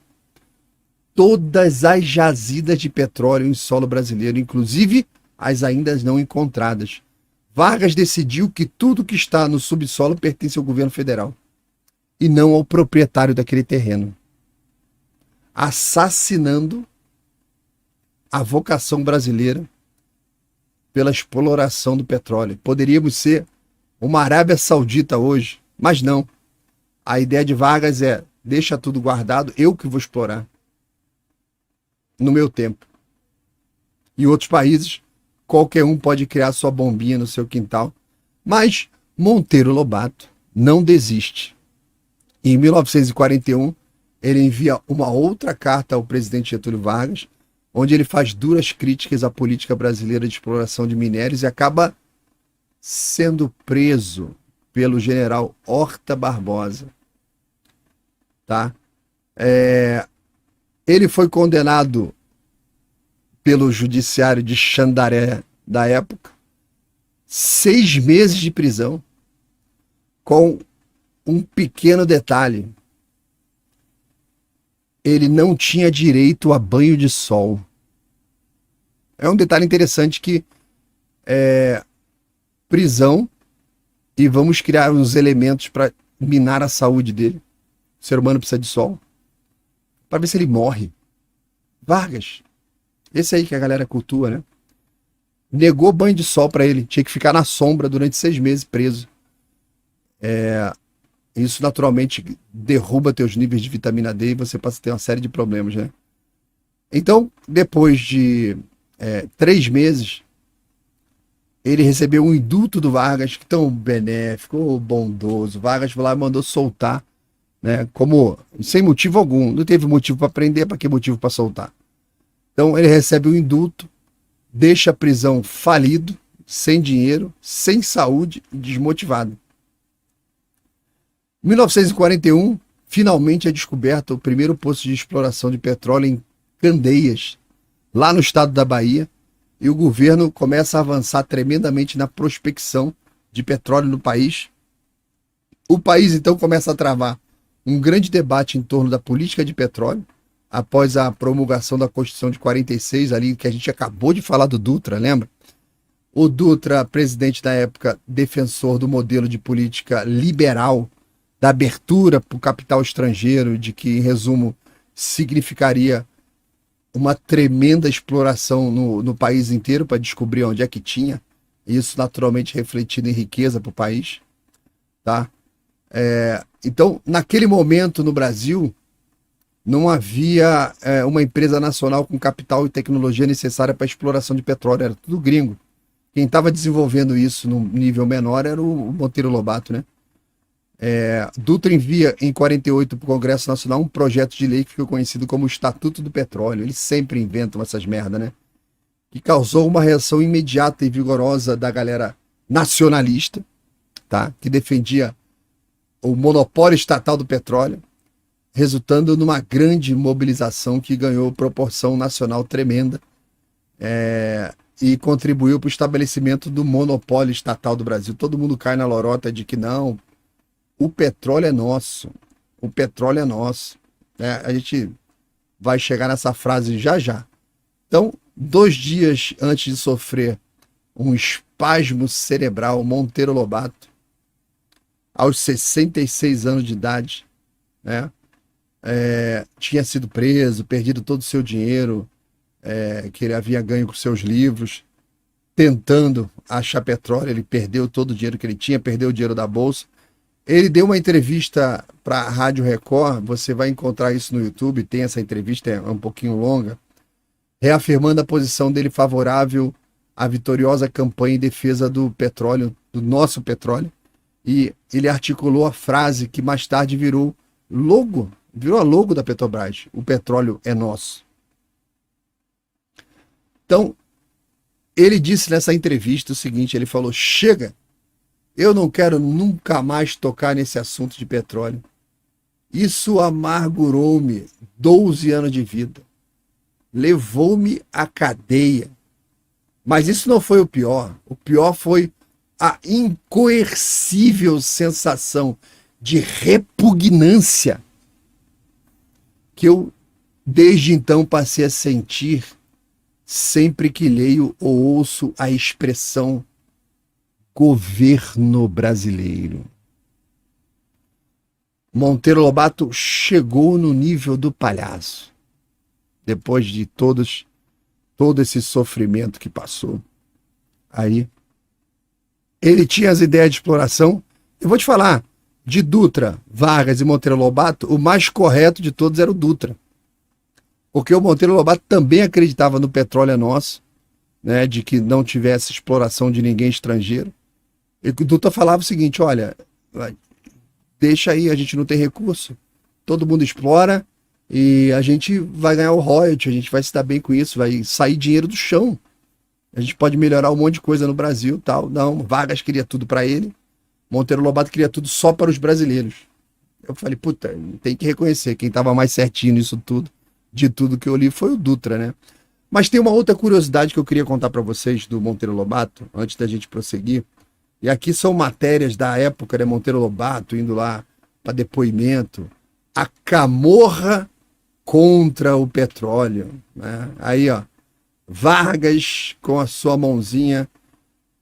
todas as jazidas de petróleo em solo brasileiro, inclusive as ainda não encontradas. Vargas decidiu que tudo que está no subsolo pertence ao governo federal e não ao proprietário daquele terreno, assassinando a vocação brasileira pela exploração do petróleo. Poderíamos ser uma Arábia Saudita hoje, mas não. A ideia de Vargas é: deixa tudo guardado, eu que vou explorar no meu tempo. Em outros países, qualquer um pode criar sua bombinha no seu quintal, mas Monteiro Lobato não desiste. Em 1941, ele envia uma outra carta ao presidente Getúlio Vargas, onde ele faz duras críticas à política brasileira de exploração de minérios e acaba sendo preso pelo general Horta Barbosa. Tá? Ele foi condenado pelo judiciário de Xandaré da época, 6 meses de prisão, com um pequeno detalhe: ele não tinha direito a banho de sol. É um detalhe interessante que prisão, e vamos criar uns elementos para minar a saúde dele. O ser humano precisa de sol para ver se ele morre. Vargas, esse aí que a galera cultua, né? Negou banho de sol para ele, tinha que ficar na sombra durante 6 meses preso. Isso naturalmente derruba teus níveis de vitamina D e você passa a ter uma série de problemas, né? Então, depois de 3 meses, ele recebeu um indulto do Vargas, que tão benéfico, bondoso. Vargas foi lá e mandou soltar, né? Como sem motivo algum. Não teve motivo para prender, para que motivo para soltar? Então ele recebe o indulto, deixa a prisão falido, sem dinheiro, sem saúde e desmotivado. Em 1941, finalmente é descoberto o primeiro poço de exploração de petróleo em Candeias, lá no estado da Bahia, e o governo começa a avançar tremendamente na prospecção de petróleo no país. O país, então, começa a travar um grande debate em torno da política de petróleo, após a promulgação da Constituição de 46, ali, que a gente acabou de falar do Dutra, lembra? O Dutra, presidente da época, defensor do modelo de política liberal, da abertura para o capital estrangeiro, de que, em resumo, significaria uma tremenda exploração no país inteiro para descobrir onde é que tinha, isso naturalmente refletido em riqueza para o país, tá? Então, naquele momento no Brasil, não havia uma empresa nacional com capital e tecnologia necessária para a exploração de petróleo, era tudo gringo. Quem estava desenvolvendo isso num nível menor era o Monteiro Lobato, né? Dutra envia em 48 para o Congresso Nacional um projeto de lei que ficou conhecido como o Estatuto do Petróleo. Eles sempre inventam essas merdas, né? Que causou uma reação imediata e vigorosa da galera nacionalista, tá? Que defendia o monopólio estatal do petróleo, resultando numa grande mobilização que ganhou proporção nacional tremenda e contribuiu para o estabelecimento do monopólio estatal do Brasil. Todo mundo cai na lorota de que não, o petróleo é nosso, o petróleo é nosso. A gente vai chegar nessa frase já já. Então, 2 dias antes de sofrer um espasmo cerebral, Monteiro Lobato, aos 66 anos de idade, né, tinha sido preso, perdido todo o seu dinheiro que ele havia ganho com seus livros, tentando achar petróleo. Ele perdeu todo o dinheiro que ele tinha, perdeu o dinheiro da bolsa. Ele deu uma entrevista para a Rádio Record, você vai encontrar isso no YouTube, tem essa entrevista, é um pouquinho longa, reafirmando a posição dele favorável à vitoriosa campanha em defesa do petróleo, do nosso petróleo, e ele articulou a frase que mais tarde virou a logo da Petrobras: o petróleo é nosso. Então, ele disse nessa entrevista o seguinte, ele falou: chega, eu não quero nunca mais tocar nesse assunto de petróleo. Isso amargurou-me 12 anos de vida. Levou-me à cadeia. Mas isso não foi o pior. O pior foi a incoercível sensação de repugnância que eu, desde então, passei a sentir sempre que leio ou ouço a expressão governo brasileiro. Monteiro Lobato chegou no nível do palhaço, depois de todo esse sofrimento que passou. Aí, ele tinha as ideias de exploração. Eu vou te falar, de Dutra, Vargas e Monteiro Lobato, o mais correto de todos era o Dutra. Porque o Monteiro Lobato também acreditava no petróleo é nosso, né, de que não tivesse exploração de ninguém estrangeiro. E o Dutra falava o seguinte: olha, deixa aí, a gente não tem recurso, todo mundo explora e a gente vai ganhar o royalty, a gente vai se dar bem com isso, vai sair dinheiro do chão, a gente pode melhorar um monte de coisa no Brasil, tal. Não, Vargas queria tudo para ele, Monteiro Lobato queria tudo só para os brasileiros. Eu falei, puta, tem que reconhecer, quem estava mais certinho nisso tudo, de tudo que eu li, foi o Dutra, né? Mas tem uma outra curiosidade que eu queria contar para vocês do Monteiro Lobato, antes da gente prosseguir. E aqui são matérias da época, né? Monteiro Lobato indo lá para depoimento. A camorra contra o petróleo, né? Aí, ó, Vargas com a sua mãozinha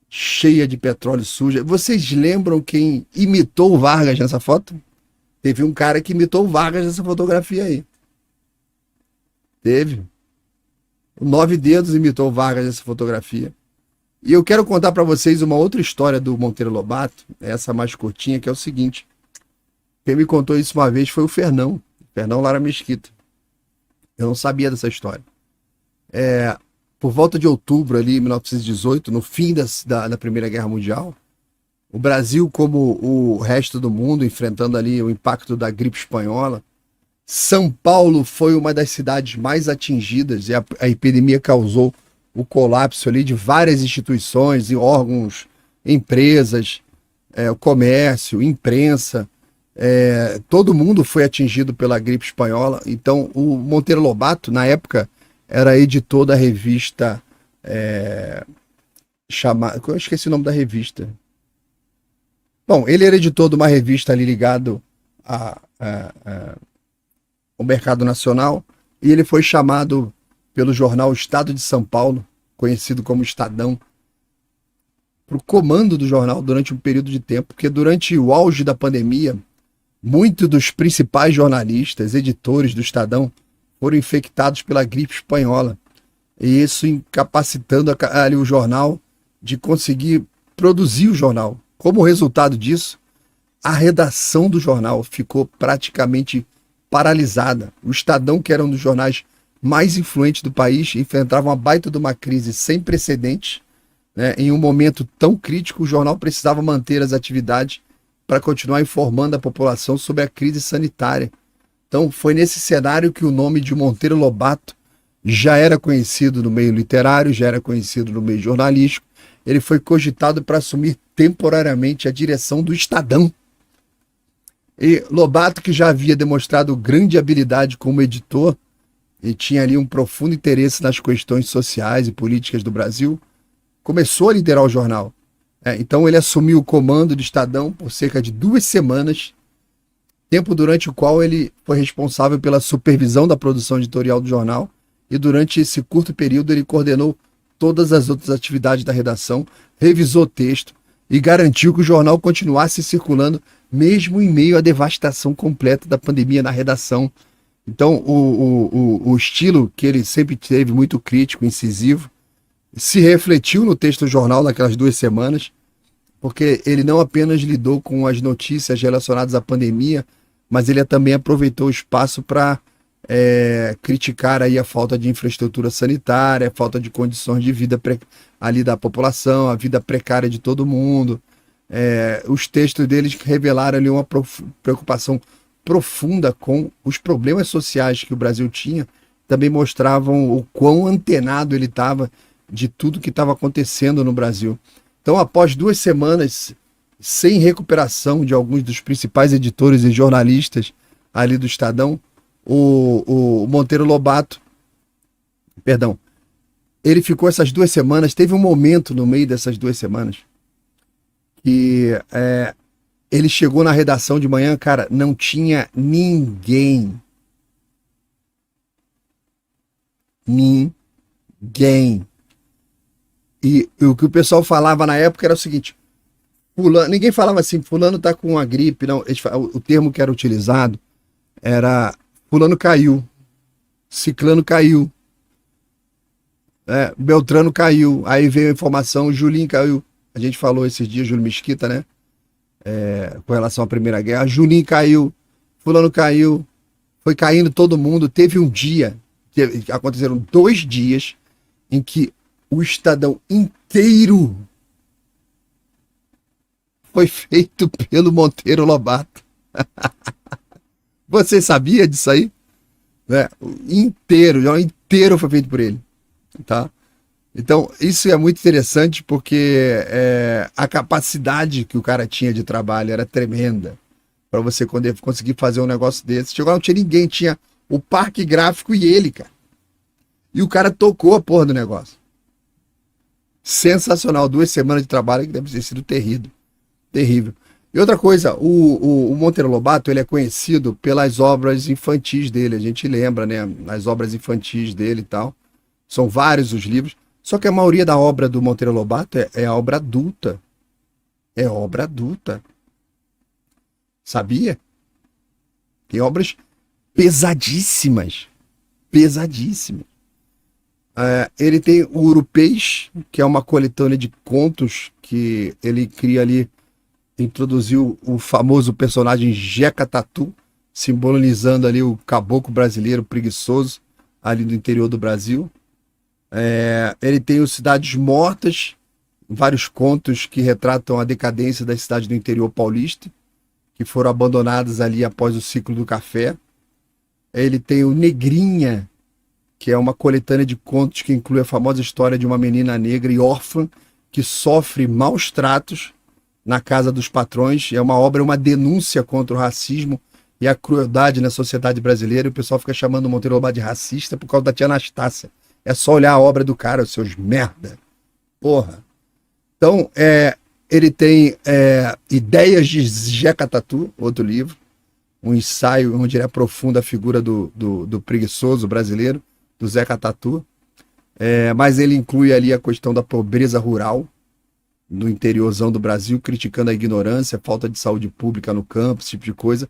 cheia de petróleo suja. Vocês lembram quem imitou o Vargas nessa foto? Teve um cara que imitou o Vargas nessa fotografia aí. Teve. O 9 Dedos imitou o Vargas nessa fotografia. E eu quero contar para vocês uma outra história do Monteiro Lobato, essa mais curtinha, que é o seguinte. Quem me contou isso uma vez foi o Fernão Lara Mesquita. Eu não sabia dessa história. Por volta de outubro, ali, 1918, no fim da Primeira Guerra Mundial, o Brasil, como o resto do mundo, enfrentando ali o impacto da gripe espanhola, São Paulo foi uma das cidades mais atingidas e a epidemia causou o colapso ali de várias instituições e órgãos, empresas, o comércio, imprensa, todo mundo foi atingido pela gripe espanhola. Então o Monteiro Lobato, na época, era editor da revista chamada... Eu esqueci o nome da revista. Bom, ele era editor de uma revista ali ligado ao mercado nacional, e ele foi chamado pelo jornal Estado de São Paulo, conhecido como Estadão, para o comando do jornal durante um período de tempo, porque durante o auge da pandemia, muitos dos principais jornalistas, editores do Estadão, foram infectados pela gripe espanhola. E isso incapacitando ali o jornal de conseguir produzir o jornal. Como resultado disso, a redação do jornal ficou praticamente paralisada. O Estadão, que era um dos jornais mais influentes do país, enfrentava uma baita de uma crise sem precedentes, né? Em um momento tão crítico, o jornal precisava manter as atividades para continuar informando a população sobre a crise sanitária. Então, foi nesse cenário que o nome de Monteiro Lobato já era conhecido no meio literário, já era conhecido no meio jornalístico. Ele foi cogitado para assumir temporariamente a direção do Estadão. E Lobato, que já havia demonstrado grande habilidade como editor e tinha ali um profundo interesse nas questões sociais e políticas do Brasil, começou a liderar o jornal. Então ele assumiu o comando do Estadão por cerca de 2 semanas, tempo durante o qual ele foi responsável pela supervisão da produção editorial do jornal, e durante esse curto período ele coordenou todas as outras atividades da redação, revisou o texto e garantiu que o jornal continuasse circulando mesmo em meio à devastação completa da pandemia na redação. Então o estilo que ele sempre teve, muito crítico, incisivo, se refletiu no texto do jornal naquelas 2 semanas, porque ele não apenas lidou com as notícias relacionadas à pandemia, mas ele também aproveitou o espaço para criticar aí a falta de infraestrutura sanitária, a falta de condições de vida ali da população, a vida precária de todo mundo. Os textos deles revelaram ali uma preocupação profunda com os problemas sociais que o Brasil tinha, também mostravam o quão antenado ele estava de tudo que estava acontecendo no Brasil. Então, após 2 semanas sem recuperação de alguns dos principais editores e jornalistas ali do Estadão, o Monteiro Lobato, perdão, ele ficou essas 2 semanas, teve um momento no meio dessas 2 semanas que ele chegou na redação de manhã, cara, não tinha ninguém. Ninguém. E o que o pessoal falava na época era o seguinte: fulano, ninguém falava assim, fulano tá com uma gripe, não. O termo que era utilizado era fulano caiu, ciclano caiu, Beltrano caiu, aí veio a informação, Julinho caiu. A gente falou esses dias, Júlio Mesquita, né? Com relação à Primeira Guerra. Julinho caiu, fulano caiu, foi caindo todo mundo. Teve um dia, aconteceram 2 dias em que o Estadão inteiro foi feito pelo Monteiro Lobato. Você sabia disso aí? O jornal inteiro foi feito por ele, tá? Então, isso é muito interessante porque a capacidade que o cara tinha de trabalho era tremenda para você conseguir fazer um negócio desse. Chegou lá, não tinha ninguém, tinha o parque gráfico e ele, cara. E o cara tocou a porra do negócio. Sensacional, 2 semanas de trabalho que deve ter sido terrível. Terrível. E outra coisa, o Monteiro Lobato, ele é conhecido pelas obras infantis dele, a gente lembra, né, as obras infantis dele e tal. São vários os livros, só que a maioria da obra do Monteiro Lobato é obra adulta. É obra adulta. Sabia? Tem obras pesadíssimas. Pesadíssimas. Ele tem o Urupês, que é uma coletânea de contos que ele cria ali, introduziu o famoso personagem Jeca Tatu, simbolizando ali o caboclo brasileiro preguiçoso ali do interior do Brasil. Ele tem o Cidades Mortas, vários contos que retratam a decadência das cidades do interior paulista, que foram abandonadas ali após o ciclo do café. Ele tem o Negrinha, que é uma coletânea de contos que inclui a famosa história de uma menina negra e órfã que sofre maus tratos na casa dos patrões. É uma obra, uma denúncia contra o racismo e a crueldade na sociedade brasileira. E o pessoal fica chamando o Monteiro Lobato de racista por causa da tia Anastácia. É só olhar a obra do cara, os seus merda. Porra. Então, Ele tem Ideias de Jeca Tatu, outro livro, um ensaio onde ele aprofunda a figura do preguiçoso brasileiro, do Zeca Tatu. Mas ele inclui ali a questão da pobreza rural no interiorzão do Brasil, criticando a ignorância, a falta de saúde pública no campo, esse tipo de coisa.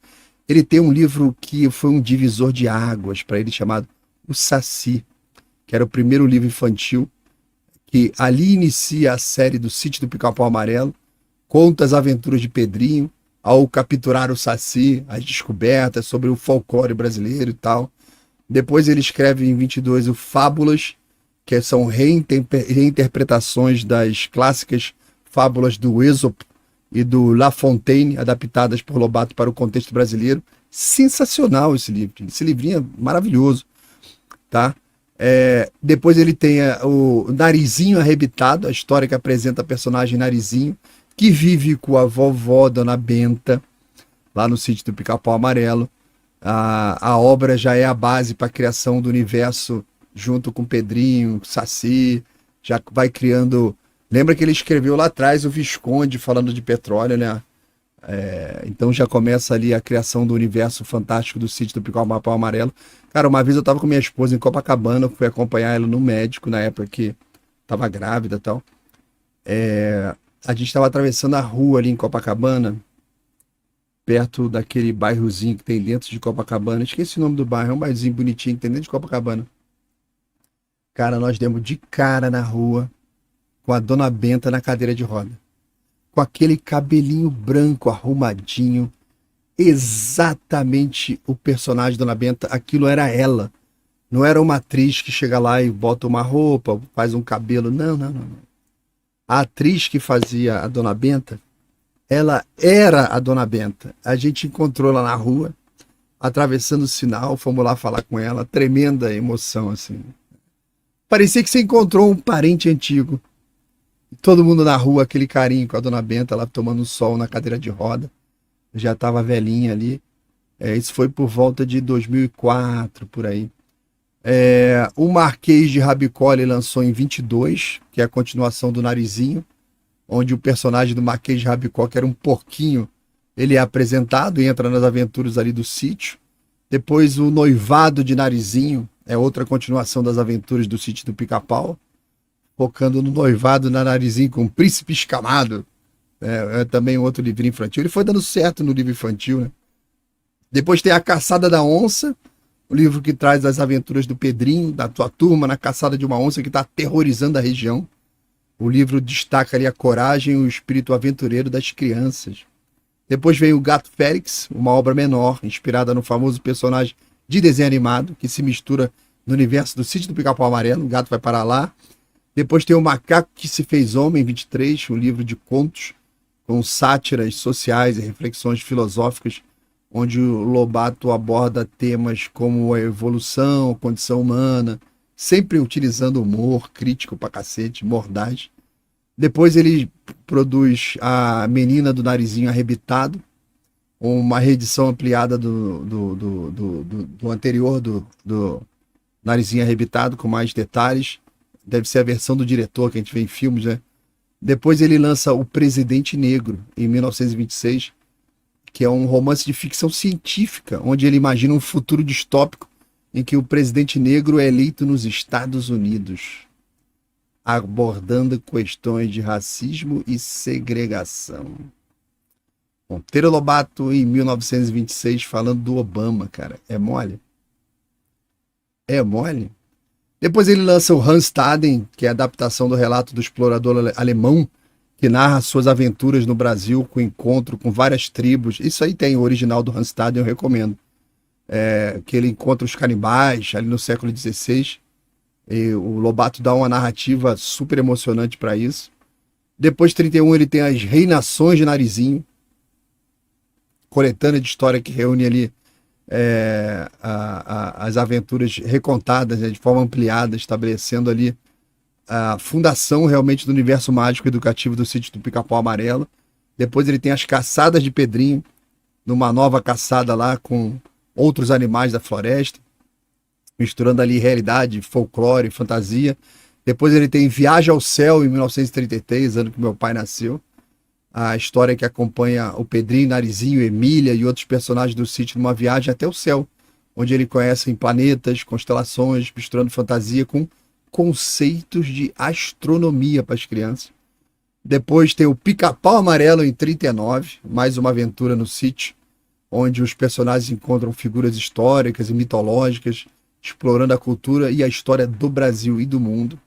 Ele tem um livro que foi um divisor de águas para ele, chamado O Saci, que era o primeiro livro infantil, que ali inicia a série do Sítio do Pica-Pau Amarelo, conta as aventuras de Pedrinho, ao capturar o Saci, as descobertas sobre o folclore brasileiro e tal. Depois ele escreve em 22 o Fábulas, que são reinterpretações das clássicas fábulas do Aesop e do La Fontaine, adaptadas por Lobato para o contexto brasileiro. Sensacional esse livro, esse livrinho é maravilhoso, tá? Depois ele tem o Narizinho Arrebitado, a história que apresenta a personagem Narizinho, que vive com a vovó Dona Benta, lá no Sítio do Pica-Pau Amarelo. A obra já é a base para a criação do universo, junto com Pedrinho, Saci, já vai criando... Lembra que ele escreveu lá atrás o Visconde falando de petróleo, né? Então já começa ali a criação do universo fantástico do Sítio do Pica-Pau Amarelo. Cara, uma vez eu tava com minha esposa em Copacabana, fui acompanhar ela no médico, na época que tava grávida e tal. A gente tava atravessando a rua ali em Copacabana, perto daquele bairrozinho que tem dentro de Copacabana. Esqueci o nome do bairro, é um bairrozinho bonitinho que tem dentro de Copacabana. Cara, nós demos de cara na rua com a Dona Benta na cadeira de roda, com aquele cabelinho branco arrumadinho, exatamente o personagem Dona Benta. Aquilo era ela, não era uma atriz que chega lá e bota uma roupa, faz um cabelo, não. A atriz que fazia a Dona Benta, ela era a Dona Benta. A gente encontrou lá na rua, atravessando o sinal, fomos lá falar com ela, tremenda emoção, assim. Parecia que você encontrou um parente antigo. Todo mundo na rua, aquele carinho com a Dona Benta, lá tomando sol na cadeira de roda. Já estava velhinha ali. Isso foi por volta de 2004, por aí. O Marquês de Rabicó ele lançou em 22, que é a continuação do Narizinho, onde o personagem do Marquês de Rabicó, que era um porquinho, ele é apresentado e entra nas aventuras ali do sítio. Depois o Noivado de Narizinho é outra continuação das aventuras do Sítio do Pica-Pau, focando no noivado na Narizinho com o Príncipe Escamado. É também outro livrinho infantil. Ele foi dando certo no livro infantil, né? Depois tem A Caçada da Onça, o livro que traz as aventuras do Pedrinho, da tua turma, na caçada de uma onça que está aterrorizando a região. O livro destaca ali a coragem e o espírito aventureiro das crianças. Depois vem o Gato Félix, uma obra menor, inspirada no famoso personagem de desenho animado, que se mistura no universo do Sítio do Pica-Pau Amarelo. O gato vai parar lá. Depois tem o Macaco que se fez Homem, 23, um livro de contos com sátiras sociais e reflexões filosóficas, onde o Lobato aborda temas como a evolução, a condição humana, sempre utilizando humor, crítico pra cacete, mordaz. Depois ele produz A Menina do Narizinho Arrebitado, uma reedição ampliada do anterior, do Narizinho Arrebitado, com mais detalhes. Deve ser a versão do diretor que a gente vê em filmes, né? Depois ele lança O Presidente Negro, em 1926, que é um romance de ficção científica, onde ele imagina um futuro distópico em que o presidente negro é eleito nos Estados Unidos, abordando questões de racismo e segregação. Monteiro Lobato, em 1926, falando do Obama, cara. É mole? É mole? Depois ele lança o Hans Staden, que é a adaptação do relato do explorador alemão, que narra suas aventuras no Brasil, com encontro com várias tribos. Isso aí tem o original do Hans Staden, eu recomendo. Que ele encontra os canibais ali no século XVI. E o Lobato dá uma narrativa super emocionante para isso. Depois, 31, ele tem as Reinações de Narizinho, coletânea de história que reúne ali as aventuras recontadas, né, de forma ampliada, estabelecendo ali a fundação realmente do universo mágico educativo do Sítio do Pica-Pau Amarelo. Depois ele tem as Caçadas de Pedrinho, numa nova caçada lá com outros animais da floresta, misturando ali realidade, folclore, fantasia. Depois ele tem Viagem ao Céu, em 1933, ano que meu pai nasceu, a história que acompanha o Pedrinho, Narizinho, Emília e outros personagens do sítio numa viagem até o céu, onde ele conhece planetas, constelações, misturando fantasia com conceitos de astronomia para as crianças. Depois tem o Pica-Pau Amarelo em 39, mais uma aventura no sítio, onde os personagens encontram figuras históricas e mitológicas, explorando a cultura e a história do Brasil e do mundo.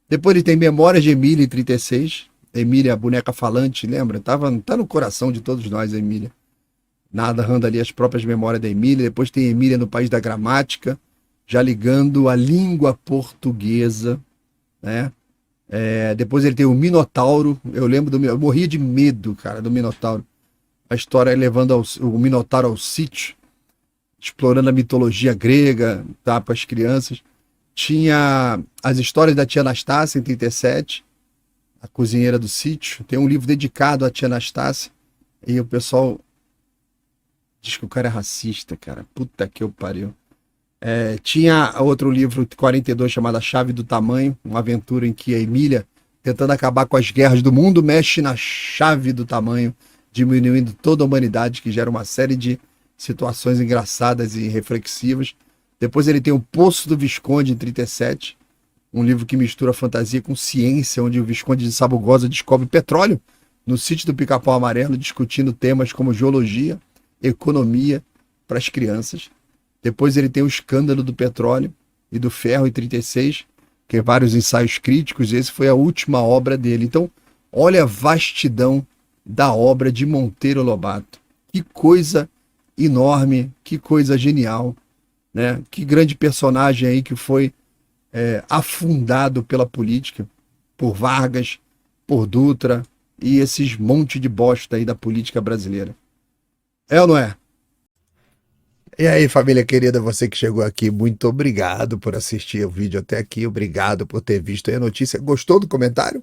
Depois ele tem Memórias de Emília em 36, Emília, a boneca falante, lembra? Tá no coração de todos nós, a Emília. Narrando ali as próprias memórias da Emília. Depois tem Emília no País da Gramática, já ligando a língua portuguesa, né? Depois ele tem o Minotauro. Eu morria de medo, cara, do Minotauro. A história levando o Minotauro ao sítio, explorando a mitologia grega, tá, para as crianças. Tinha as histórias da tia Anastácia, em 37, a cozinheira do sítio. Tem um livro dedicado à tia Anastácia. E o pessoal diz que o cara é racista, cara. Puta que eu pariu. Tinha outro livro, 42, chamado A Chave do Tamanho, uma aventura em que a Emília, tentando acabar com as guerras do mundo, mexe na chave do tamanho, diminuindo toda a humanidade, que gera uma série de situações engraçadas e reflexivas. Depois ele tem O Poço do Visconde, em 37, um livro que mistura fantasia com ciência, onde o Visconde de Sabugosa descobre petróleo no sítio do Pica-Pau Amarelo, discutindo temas como geologia, economia para as crianças. Depois ele tem O Escândalo do Petróleo e do Ferro, em 36, que é vários ensaios críticos, e esse foi a última obra dele. Então, olha a vastidão da obra de Monteiro Lobato. Que coisa enorme, que coisa genial, né? Que grande personagem aí que foi afundado pela política, por Vargas, por Dutra e esses monte de bosta aí da política brasileira. É ou não é? E aí, família querida, você que chegou aqui, muito obrigado por assistir o vídeo até aqui, obrigado por ter visto aí a notícia. Gostou do comentário?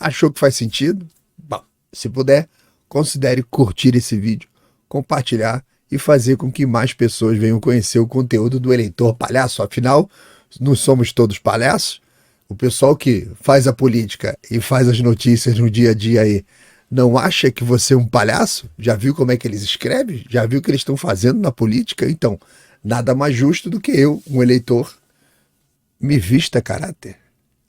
Achou que faz sentido? Bom, se puder, considere curtir esse vídeo, compartilhar e fazer com que mais pessoas venham conhecer o conteúdo do Eleitor Palhaço. Afinal, não somos todos palhaços? O pessoal que faz a política e faz as notícias no dia a dia aí, não acha que você é um palhaço? Já viu como é que eles escrevem? Já viu o que eles estão fazendo na política? Então, nada mais justo do que eu, um eleitor, me vista caráter,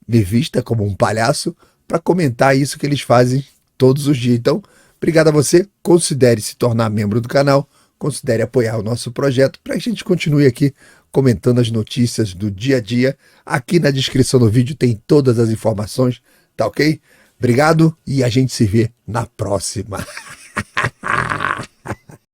me vista como um palhaço para comentar isso que eles fazem todos os dias. Então, obrigado a você, considere se tornar membro do canal, considere apoiar o nosso projeto para que a gente continue aqui comentando as notícias do dia a dia. Aqui na descrição do vídeo tem todas as informações, tá ok? Obrigado e a gente se vê na próxima.